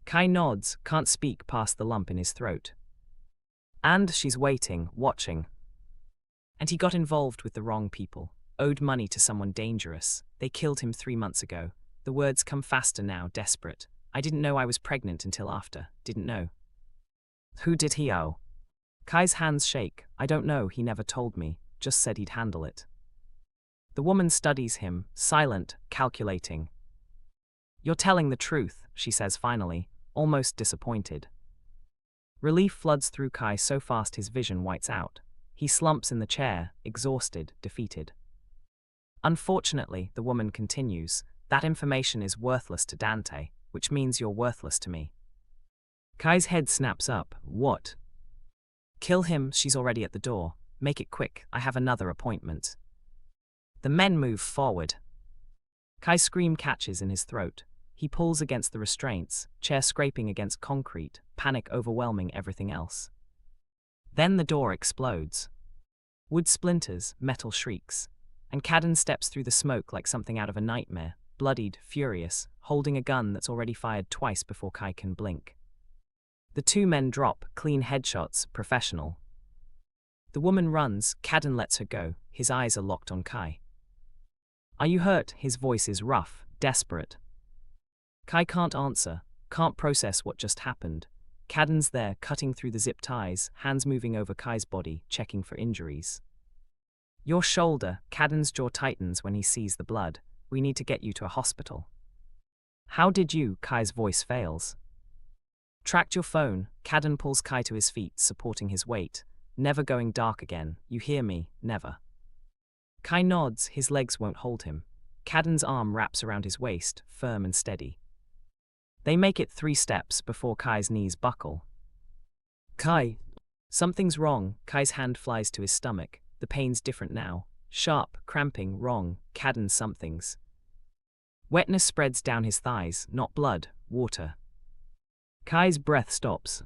Speaker 1: Kai nods, can't speak past the lump in his throat. And she's waiting, watching. And he got involved with the wrong people. Owed money to someone dangerous. They killed him 3 months ago. The words come faster now, desperate. I didn't know I was pregnant until after. Didn't know. Who did he owe? Kai's hands shake. I don't know, he never told me. Just said he'd handle it. The woman studies him, silent, calculating. You're telling the truth, she says finally, almost disappointed. Relief floods through Kai so fast his vision whites out. He slumps in the chair, exhausted, defeated. Unfortunately, the woman continues, that information is worthless to Dante, which means you're worthless to me. Kai's head snaps up. What? Kill him, she's already at the door. Make it quick, I have another appointment. The men move forward. Kai's scream catches in his throat. He pulls against the restraints, chair scraping against concrete, panic overwhelming everything else. Then the door explodes. Wood splinters, metal shrieks. And Caden steps through the smoke like something out of a nightmare, bloodied, furious, holding a gun that's already fired twice before Kai can blink. The two men drop, clean headshots, professional. The woman runs, Caden lets her go, his eyes are locked on Kai. Are you hurt? His voice is rough, desperate. Kai can't answer, can't process what just happened. Caden's there, cutting through the zip ties, hands moving over Kai's body, checking for injuries. Your shoulder, Caden's jaw tightens when he sees the blood. We need to get you to a hospital. How did you? Kai's voice fails. Tracked your phone. Caden pulls Kai to his feet, supporting his weight. Never going dark again. You hear me? Never. Kai nods, his legs won't hold him. Caden's arm wraps around his waist, firm and steady. They make it 3 steps before Kai's knees buckle. Kai. Something's wrong. Kai's hand flies to his stomach. The pain's different now. Sharp, cramping, wrong. Caden something's. Wetness spreads down his thighs, not blood, water. Kai's breath stops.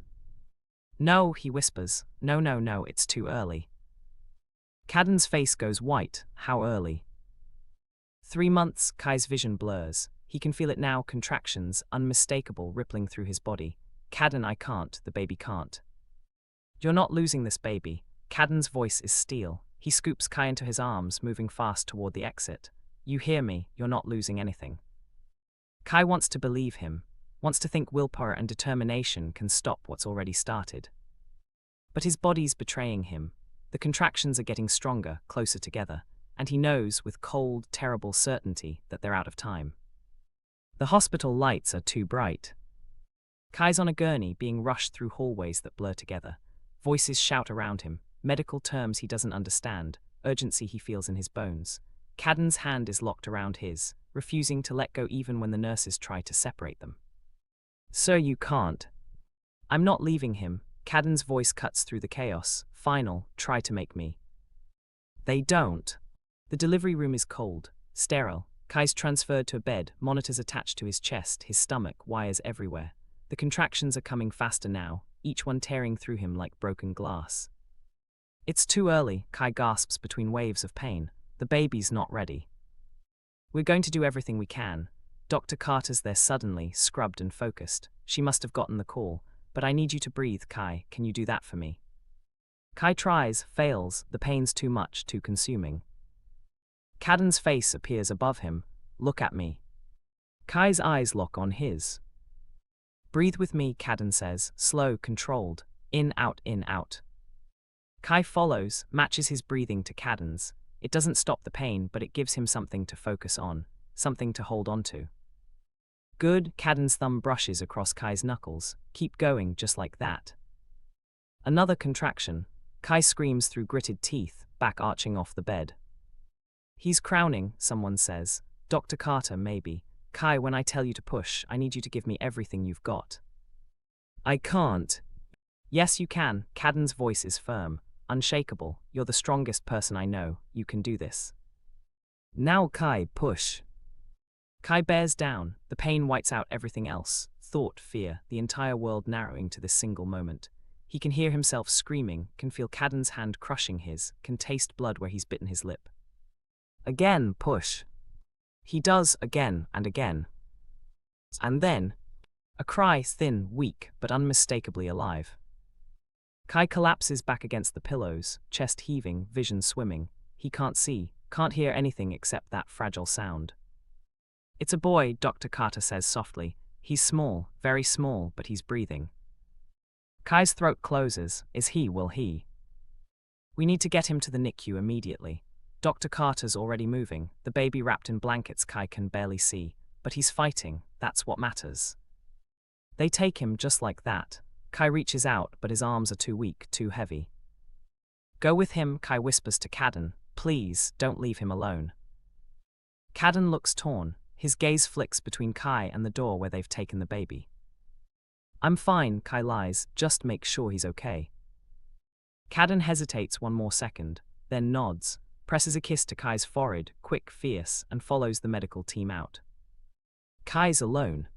Speaker 1: No, he whispers. No, it's too early. Caden's face goes white. How early? 3 months, Kai's vision blurs. He can feel it now, contractions, unmistakable, rippling through his body. Caden, I can't, the baby can't. You're not losing this baby. Caden's voice is steel. He scoops Kai into his arms, moving fast toward the exit. You hear me, you're not losing anything. Kai wants to believe him, wants to think willpower and determination can stop what's already started. But his body's betraying him. The contractions are getting stronger, closer together, and he knows with cold, terrible certainty that they're out of time. The hospital lights are too bright. Kai's on a gurney, being rushed through hallways that blur together. Voices shout around him, medical terms he doesn't understand, urgency he feels in his bones. Caden's hand is locked around his, refusing to let go even when the nurses try to separate them. Sir, you can't. I'm not leaving him. Caden's voice cuts through the chaos. Final, try to make me. They don't. The delivery room is cold, sterile. Kai's transferred to a bed, monitors attached to his chest, his stomach, wires everywhere. The contractions are coming faster now, each one tearing through him like broken glass. It's too early, Kai gasps between waves of pain. The baby's not ready. We're going to do everything we can. Dr. Carter's there suddenly, scrubbed and focused. She must have gotten the call. But I need you to breathe, Kai. Can you do that for me? Kai tries, fails. The pain's too much, too consuming. Caden's face appears above him. Look at me. Kai's eyes lock on his. Breathe with me, Caden says, slow, controlled. In, out, in, out. Kai follows, matches his breathing to Caden's. It doesn't stop the pain, but it gives him something to focus on, something to hold on to. Good, Caden's thumb brushes across Kai's knuckles. Keep going, just like that. Another contraction. Kai screams through gritted teeth, back arching off the bed. He's crowning, someone says. Dr. Carter, maybe. Kai, when I tell you to push, I need you to give me everything you've got. I can't. Yes, you can. Caden's voice is firm, unshakable. You're the strongest person I know. You can do this. Now, Kai, push. Kai bears down. The pain whites out everything else. Thought, fear, the entire world narrowing to this single moment. He can hear himself screaming, can feel Caden's hand crushing his, can taste blood where he's bitten his lip. Again, push. He does, again and again. And then, a cry, thin, weak, but unmistakably alive. Kai collapses back against the pillows, chest heaving, vision swimming. He can't see, can't hear anything except that fragile sound. It's a boy, Dr. Carter says softly. He's small, very small, but he's breathing. Kai's throat closes. Is he, will he? We need to get him to the NICU immediately. Dr. Carter's already moving, the baby wrapped in blankets Kai can barely see, but he's fighting, that's what matters. They take him just like that. Kai reaches out, but his arms are too weak, too heavy. Go with him, Kai whispers to Caden. Please, don't leave him alone. Caden looks torn. His gaze flicks between Kai and the door where they've taken the baby. I'm fine, Kai lies, just make sure he's okay. Caden hesitates one more second, then nods, presses a kiss to Kai's forehead, quick, fierce, and follows the medical team out. Kai's alone.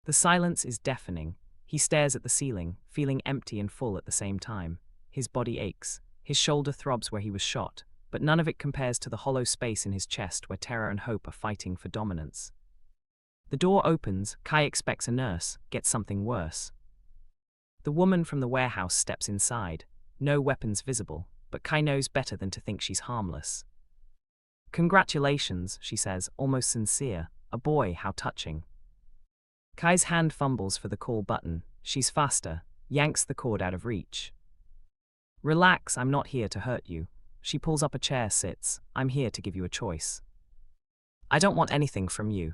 Speaker 1: The silence is deafening. He stares at the ceiling, feeling empty and full at the same time. His body aches. His shoulder throbs where he was shot, but none of it compares to the hollow space in his chest where terror and hope are fighting for dominance. The door opens. Kai expects a nurse, gets something worse. The woman from the warehouse steps inside. No weapons visible, but Kai knows better than to think she's harmless. Congratulations, she says, almost sincere. A boy, how touching. Kai's hand fumbles for the call button. She's faster, yanks the cord out of reach. Relax, I'm not here to hurt you. She pulls up a chair, sits. I'm here to give you a choice. I don't want anything from you.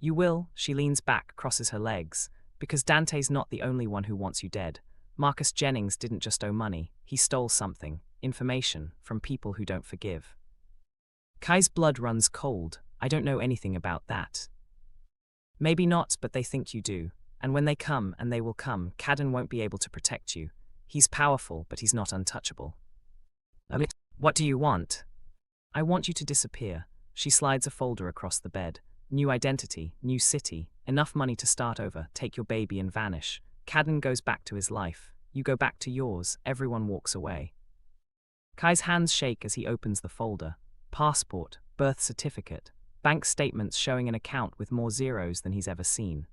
Speaker 1: You will, she leans back, crosses her legs, because Dante's not the only one who wants you dead. Marcus Jennings didn't just owe money, he stole something, information, from people who don't forgive. Kai's blood runs cold. I don't know anything about that. Maybe not, but they think you do. And when they come, and they will come, Caden won't be able to protect you. He's powerful, but he's not untouchable. What do you want? I want you to disappear. She slides a folder across the bed. New identity, new city, enough money to start over, take your baby and vanish. Caden goes back to his life. You go back to yours, everyone walks away. Kai's hands shake as he opens the folder. Passport, birth certificate, bank statements showing an account with more zeros than he's ever seen.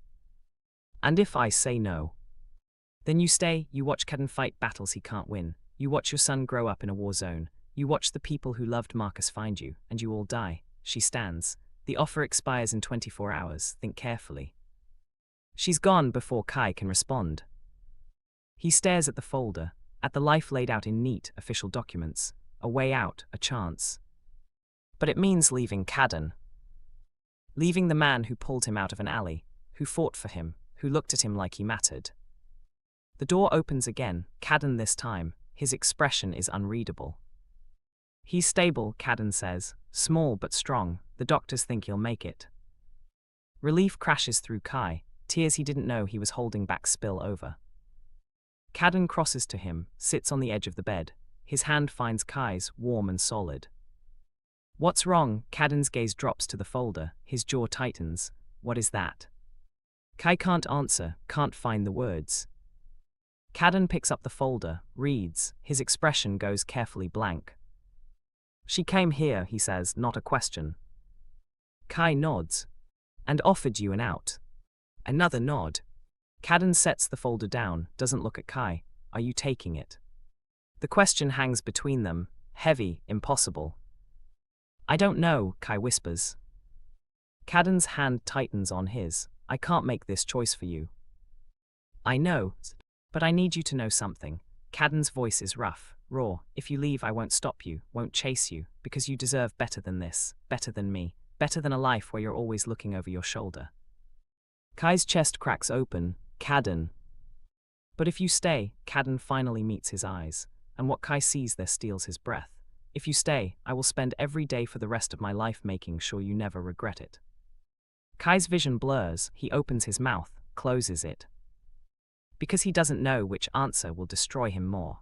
Speaker 1: And if I say no? Then you stay, you watch Caden fight battles he can't win. You watch your son grow up in a war zone. You watch the people who loved Marcus find you, and you all die. She stands. The offer expires in 24 hours, think carefully. She's gone before Kai can respond. He stares at the folder, at the life laid out in neat, official documents. A way out, a chance. But it means leaving Caden. Leaving the man who pulled him out of an alley, who fought for him, who looked at him like he mattered. The door opens again, Caden this time. His expression is unreadable. He's stable, Caden says, small but strong. The doctors think he'll make it. Relief crashes through Kai. Tears he didn't know he was holding back spill over. Caden crosses to him, sits on the edge of the bed. His hand finds Kai's, warm and solid. What's wrong? Caden's gaze drops to the folder. His jaw tightens. What is that? Kai can't answer, can't find the words. Caden picks up the folder, reads. His expression goes carefully blank. She came here, he says, not a question. Kai nods. And offered you an out. Another nod. Caden sets the folder down, doesn't look at Kai. Are you taking it? The question hangs between them, heavy, impossible. I don't know, Kai whispers. Caden's hand tightens on his. I can't make this choice for you. I know, but I need you to know something. Caden's voice is rough, raw. If you leave, I won't stop you, won't chase you, because you deserve better than this, better than me, better than a life where you're always looking over your shoulder. Kai's chest cracks open. Caden. But if you stay, Caden finally meets his eyes, and what Kai sees there steals his breath. If you stay, I will spend every day for the rest of my life making sure you never regret it. Kai's vision blurs. He opens his mouth, closes it. Because he doesn't know which answer will destroy him more.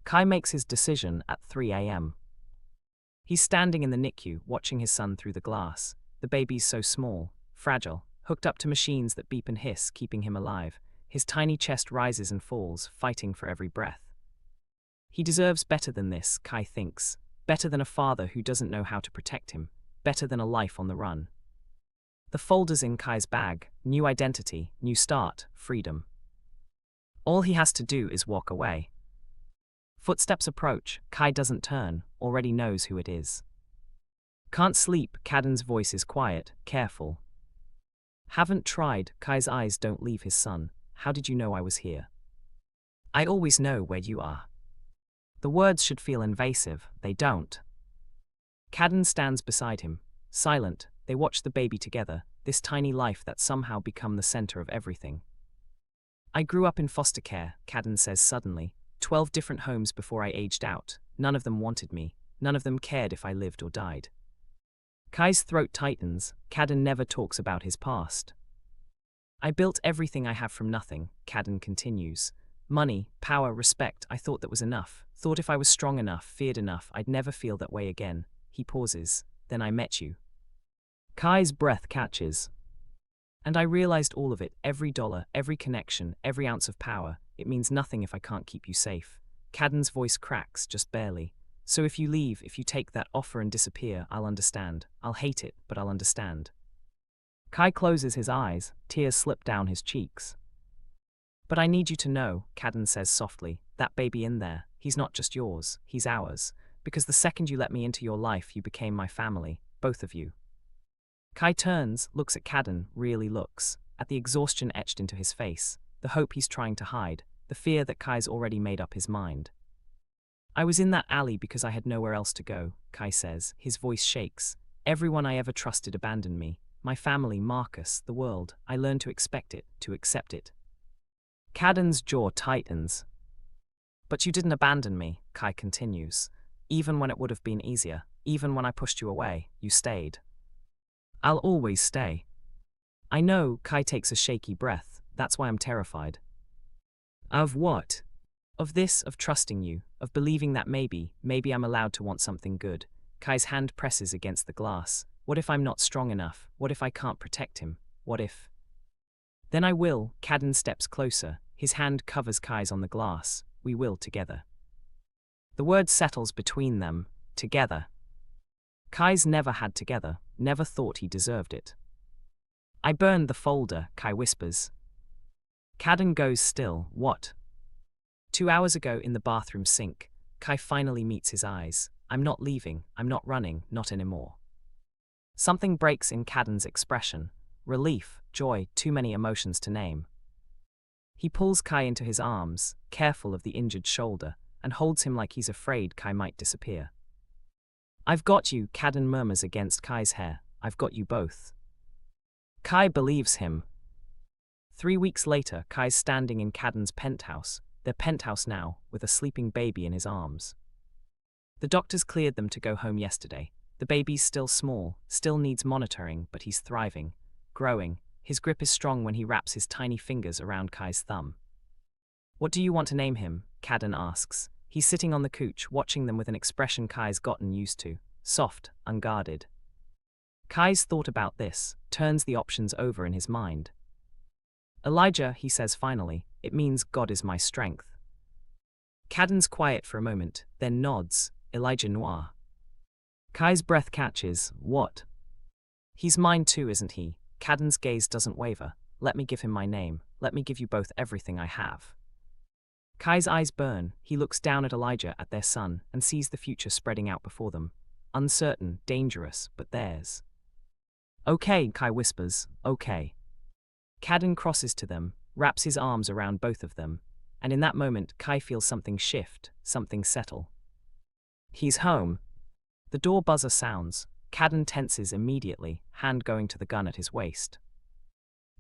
Speaker 1: Kai makes his decision at 3 a.m. He's standing in the NICU, watching his son through the glass. The baby's so small, fragile, hooked up to machines that beep and hiss, keeping him alive. His tiny chest rises and falls, fighting for every breath. He deserves better than this, Kai thinks. Better than a father who doesn't know how to protect him. Better than a life on the run. The folder's in Kai's bag. New identity, new start, freedom. All he has to do is walk away. Footsteps approach. Kai doesn't turn, already knows who it is. Can't sleep. Caden's voice is quiet, careful. Haven't tried. Kai's eyes don't leave his son. How did you know I was here? I always know where you are. The words should feel invasive. They don't. Caden stands beside him, silent. They watch the baby together, this tiny life that's somehow become the center of everything. I grew up in foster care, Caden says suddenly. 12 different homes before I aged out. None of them wanted me. None of them cared if I lived or died. Kai's throat tightens. Caden never talks about his past. I built everything I have from nothing, Caden continues. Money, power, respect, I thought that was enough. Thought if I was strong enough, feared enough, I'd never feel that way again. He pauses. Then I met you. Kai's breath catches. And I realized all of it, every dollar, every connection, every ounce of power. It means nothing if I can't keep you safe. Caden's voice cracks, just barely. So if you leave, if you take that offer and disappear, I'll understand. I'll hate it, but I'll understand. Kai closes his eyes, tears slip down his cheeks. But I need you to know, Caden says softly, that baby in there, he's not just yours, he's ours. Because the second you let me into your life, you became my family, both of you. Kai turns, looks at Caden, really looks, at the exhaustion etched into his face, the hope he's trying to hide, the fear that Kai's already made up his mind. I was in that alley because I had nowhere else to go, Kai says, his voice shakes. Everyone I ever trusted abandoned me. My family, Marcus, the world. I learned to expect it, to accept it. Caden's jaw tightens. But you didn't abandon me, Kai continues. Even when it would have been easier, even when I pushed you away, you stayed. I'll always stay. I know, Kai takes a shaky breath. That's why I'm terrified. Of what? Of this, of trusting you, of believing that maybe I'm allowed to want something good. Kai's hand presses against the glass. What if I'm not strong enough? What if I can't protect him? What if? Then I will. Caden steps closer. His hand covers Kai's on the glass. We will together. The word settles between them. Together. Kai's never had together, never thought he deserved it. I burned the folder, Kai whispers. Caden goes still. What? 2 hours ago in the bathroom sink, Kai finally meets his eyes. I'm not leaving, I'm not running, not anymore. Something breaks in Caden's expression. Relief, joy, too many emotions to name. He pulls Kai into his arms, careful of the injured shoulder, and holds him like he's afraid Kai might disappear. I've got you, Caden murmurs against Kai's hair. I've got you both. Kai believes him. 3 weeks later, Kai's standing in Caden's penthouse, their penthouse now, with a sleeping baby in his arms. The doctors cleared them to go home yesterday. The baby's still small, still needs monitoring, but he's thriving, growing. His grip is strong when he wraps his tiny fingers around Kai's thumb. What do you want to name him? Caden asks. He's sitting on the couch, watching them with an expression Kai's gotten used to, soft, unguarded. Kai's thought about this, turns the options over in his mind. Elijah, he says finally, it means God is my strength. Caden's quiet for a moment, then nods, Elijah Noir. Kai's breath catches, what? He's mine too, isn't he? Caden's gaze doesn't waver. Let me give him my name, let me give you both everything I have. Kai's eyes burn, he looks down at Elijah, at their son, and sees the future spreading out before them. Uncertain, dangerous, but theirs. Okay, Kai whispers, okay. Caden crosses to them, wraps his arms around both of them, and in that moment Kai feels something shift, something settle. He's home. The door buzzer sounds. Caden tenses immediately, hand going to the gun at his waist.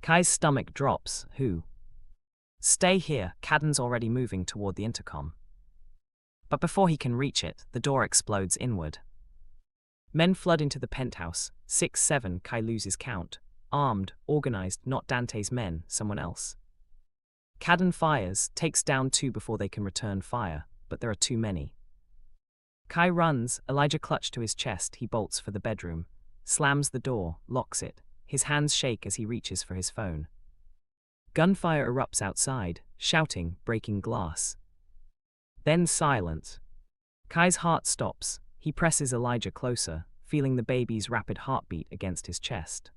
Speaker 1: Kai's stomach drops. Who? Stay here, Caden's already moving toward the intercom. But before he can reach it, the door explodes inward. Men flood into the penthouse, 6, 7, Kai loses count. Armed, organized, not Dante's men, someone else. Caden fires, takes down 2 before they can return fire, but there are too many. Kai runs, Elijah clutched to his chest, he bolts for the bedroom, slams the door, locks it, his hands shake as he reaches for his phone. Gunfire erupts outside, shouting, breaking glass. Then silence. Kai's heart stops, he presses Elijah closer, feeling the baby's rapid heartbeat against his chest.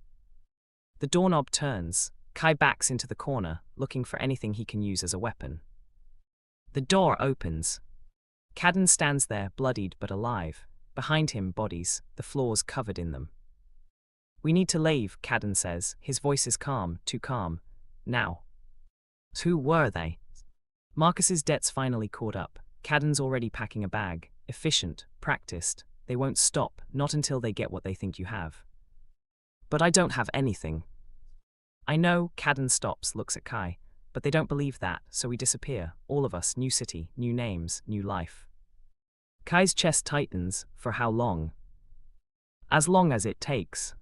Speaker 1: The doorknob turns, Kai backs into the corner, looking for anything he can use as a weapon. The door opens. Caden stands there, bloodied but alive. Behind him, bodies, the floors covered in them. We need to leave, Caden says, his voice is calm, too calm. Now. Who were they? Marcus's debt's finally caught up. Caden's already packing a bag, efficient, practiced. They won't stop, not until they get what they think you have. But I don't have anything. I know, Caden stops, looks at Kai. But they don't believe that, so we disappear. All of us, new city, new names, new life. Kai's chest tightens. For how long? As long as it takes.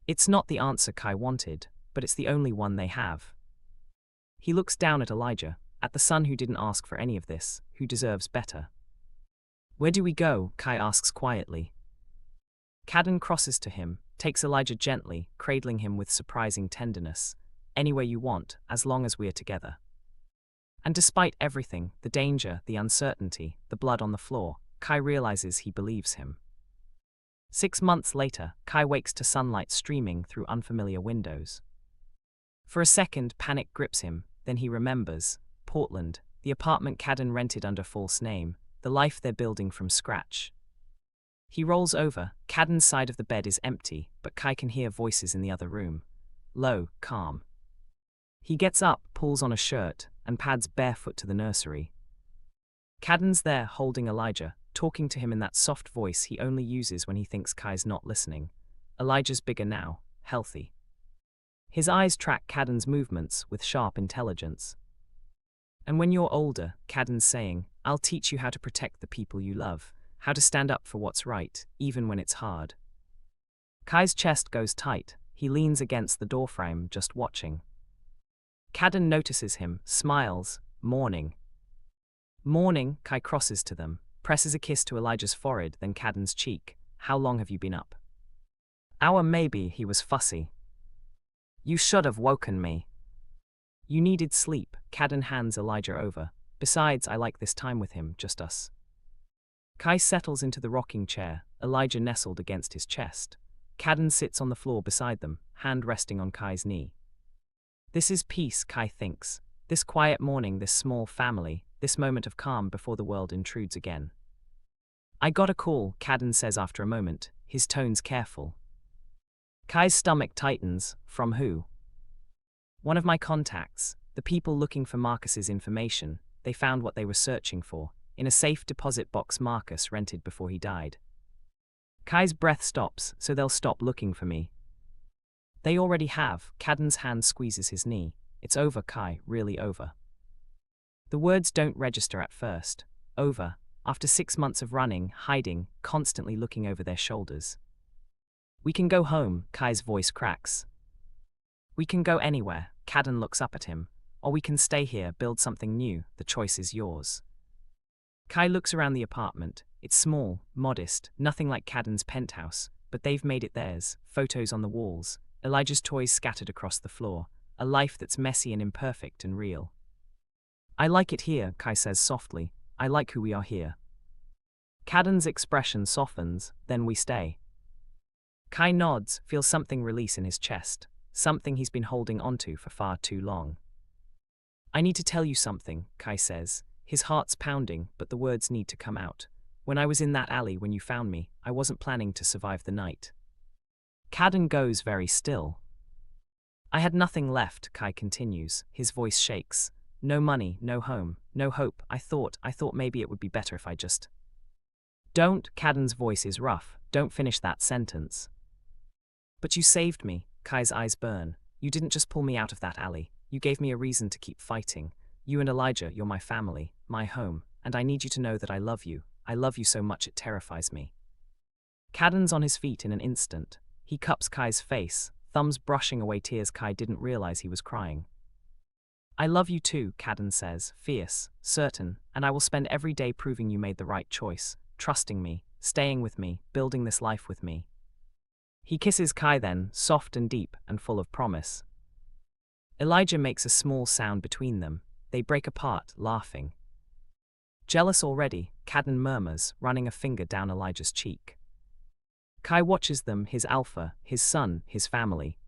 Speaker 1: It's not the answer Kai wanted, but it's the only one they have. He looks down at Elijah, at the son who didn't ask for any of this, who deserves better. Where do we go? Kai asks quietly. Caden crosses to him, takes Elijah gently, cradling him with surprising tenderness. Anywhere you want, as long as we are together. And despite everything, the danger, the uncertainty, the blood on the floor, Kai realizes he believes him. 6 months later, Kai wakes to sunlight streaming through unfamiliar windows. For a second, panic grips him, then he remembers Portland, the apartment Caden rented under false name, the life they're building from scratch. He rolls over. Caden's side of the bed is empty, but Kai can hear voices in the other room. Low, calm. He gets up, pulls on a shirt, and pads barefoot to the nursery. Caden's there, holding Elijah, talking to him in that soft voice he only uses when he thinks Kai's not listening. Elijah's bigger now, healthy. His eyes track Caden's movements with sharp intelligence. And when you're older, Caden's saying, I'll teach you how to protect the people you love, how to stand up for what's right, even when it's hard. Kai's chest goes tight. He leans against the doorframe, just watching. Caden notices him, smiles, morning. Morning, Kai crosses to them, presses a kiss to Elijah's forehead, then Caden's cheek. How long have you been up? Hour maybe, he was fussy. You should have woken me. You needed sleep. Caden hands Elijah over. Besides, I like this time with him, just us. Kai settles into the rocking chair, Elijah nestled against his chest. Caden sits on the floor beside them, hand resting on Kai's knee. This is peace, Kai thinks. This quiet morning, this small family, this moment of calm before the world intrudes again. I got a call, Caden says after a moment, his tones careful. Kai's stomach tightens. From who? One of my contacts, the people looking for Marcus's information. They found what they were searching for, in a safe deposit box Marcus rented before he died. Kai's breath stops, so they'll stop looking for me. They already have. Caden's hand squeezes his knee. It's over, Kai, really over. The words don't register at first. Over, after 6 months of running, hiding, constantly looking over their shoulders. We can go home, Kai's voice cracks. We can go anywhere. Caden looks up at him. Or we can stay here, build something new. The choice is yours. Kai looks around the apartment. It's small, modest, nothing like Caden's penthouse, but they've made it theirs. Photos on the walls, Elijah's toys scattered across the floor, a life that's messy and imperfect and real. I like it here, Kai says softly. I like who we are here. Caden's expression softens, then we stay. Kai nods, feels something release in his chest, something he's been holding onto for far too long. I need to tell you something, Kai says. His heart's pounding, but the words need to come out. When I was in that alley when you found me, I wasn't planning to survive the night. Caden goes very still. I had nothing left, Kai continues. His voice shakes. No money, no home, no hope. I thought maybe it would be better if I just... Don't, Caden's voice is rough. Don't finish that sentence. But you saved me, Kai's eyes burn. You didn't just pull me out of that alley. You gave me a reason to keep fighting. You and Elijah, you're my family, my home, and I need you to know that I love you. I love you so much it terrifies me. Caden's on his feet in an instant. He cups Kai's face, thumbs brushing away tears Kai didn't realize he was crying. I love you too, Caden says, fierce, certain, and I will spend every day proving you made the right choice, trusting me, staying with me, building this life with me. He kisses Kai then, soft and deep and full of promise. Elijah makes a small sound between them. They break apart, laughing. Jealous already, Caden murmurs, running a finger down Elijah's cheek. Kai watches them, his alpha, his son, his family.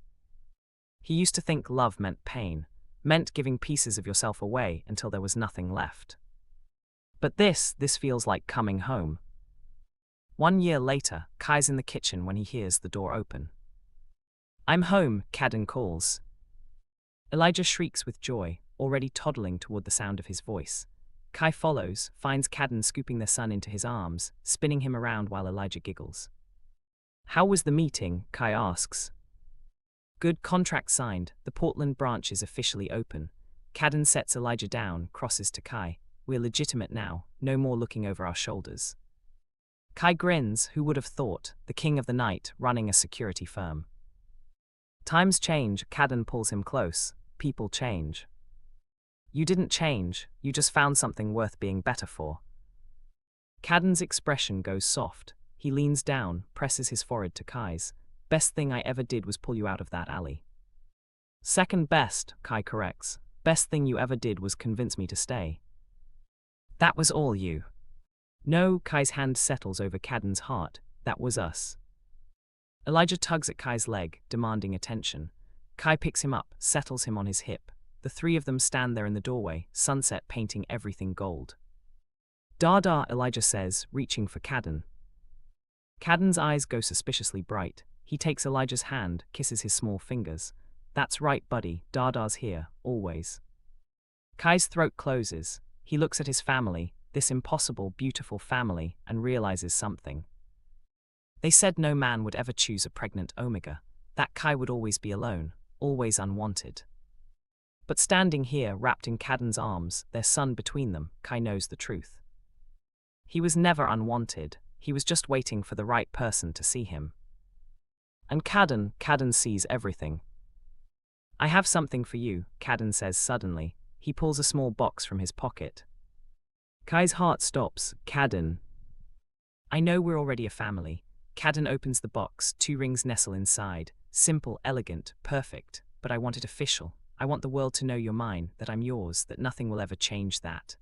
Speaker 1: He used to think love meant pain, meant giving pieces of yourself away until there was nothing left. But this feels like coming home. 1 year later, Kai's in the kitchen when he hears the door open. I'm home, Caden calls. Elijah shrieks with joy, already toddling toward the sound of his voice. Kai follows, finds Caden scooping their son into his arms, spinning him around while Elijah giggles. How was the meeting? Kai asks. Good, contract signed, the Portland branch is officially open. Caden sets Elijah down, crosses to Kai. We're legitimate now, no more looking over our shoulders. Kai grins, who would have thought, the king of the night, running a security firm. Times change, Caden pulls him close. People change. You didn't change, you just found something worth being better for. Caden's expression goes soft. He leans down, presses his forehead to Kai's. Best thing I ever did was pull you out of that alley. Second best, Kai corrects. Best thing you ever did was convince me to stay. That was all you. No, Kai's hand settles over Caden's heart. That was us. Elijah tugs at Kai's leg, demanding attention. Kai picks him up, settles him on his hip. The three of them stand there in the doorway, sunset painting everything gold. Dada, Elijah says, reaching for Caden. Caden's eyes go suspiciously bright. He takes Elijah's hand, kisses his small fingers. That's right, buddy, Dada's here, always. Kai's throat closes. He looks at his family, this impossible, beautiful family, and realizes something. They said no man would ever choose a pregnant Omega, that Kai would always be alone, always unwanted. But standing here, wrapped in Caden's arms, their son between them, Kai knows the truth. He was never unwanted, he was just waiting for the right person to see him. And Caden sees everything. I have something for you, Caden says suddenly. He pulls a small box from his pocket. Kai's heart stops. Caden. I know we're already a family. Caden opens the box, 2 rings nestle inside. Simple, elegant, perfect. But I want it official. I want the world to know you're mine, that I'm yours, that nothing will ever change that.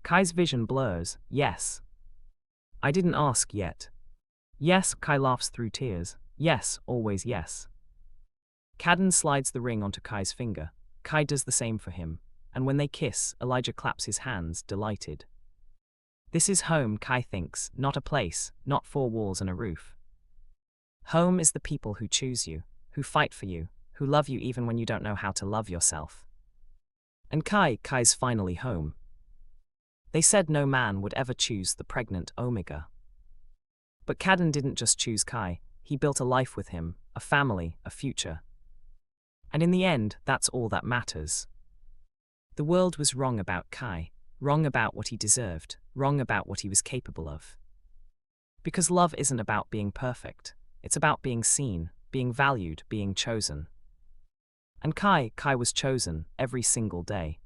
Speaker 1: Kai's vision blurs. Yes. I didn't ask yet. Yes, Kai laughs through tears. Yes, always yes. Caden slides the ring onto Kai's finger. Kai does the same for him. And when they kiss, Elijah claps his hands, delighted. This is home, Kai thinks, not a place, not 4 walls and a roof. Home is the people who choose you, who fight for you, who love you even when you don't know how to love yourself. And Kai's finally home. They said no man would ever choose the pregnant Omega. But Caden didn't just choose Kai, he built a life with him, a family, a future. And in the end, that's all that matters. The world was wrong about Kai, wrong about what he deserved, wrong about what he was capable of. Because love isn't about being perfect, it's about being seen, being valued, being chosen. And Kai was chosen every single day.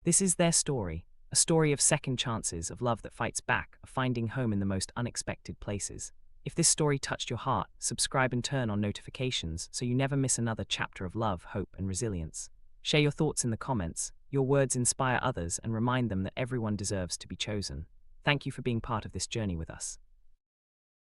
Speaker 1: This is their story, a story of second chances, of love that fights back, of finding home in the most unexpected places. If this story touched your heart, subscribe and turn on notifications so you never miss another chapter of love, hope, and resilience. Share your thoughts in the comments. Your words inspire others and remind them that everyone deserves to be chosen. Thank you for being part of this journey with us.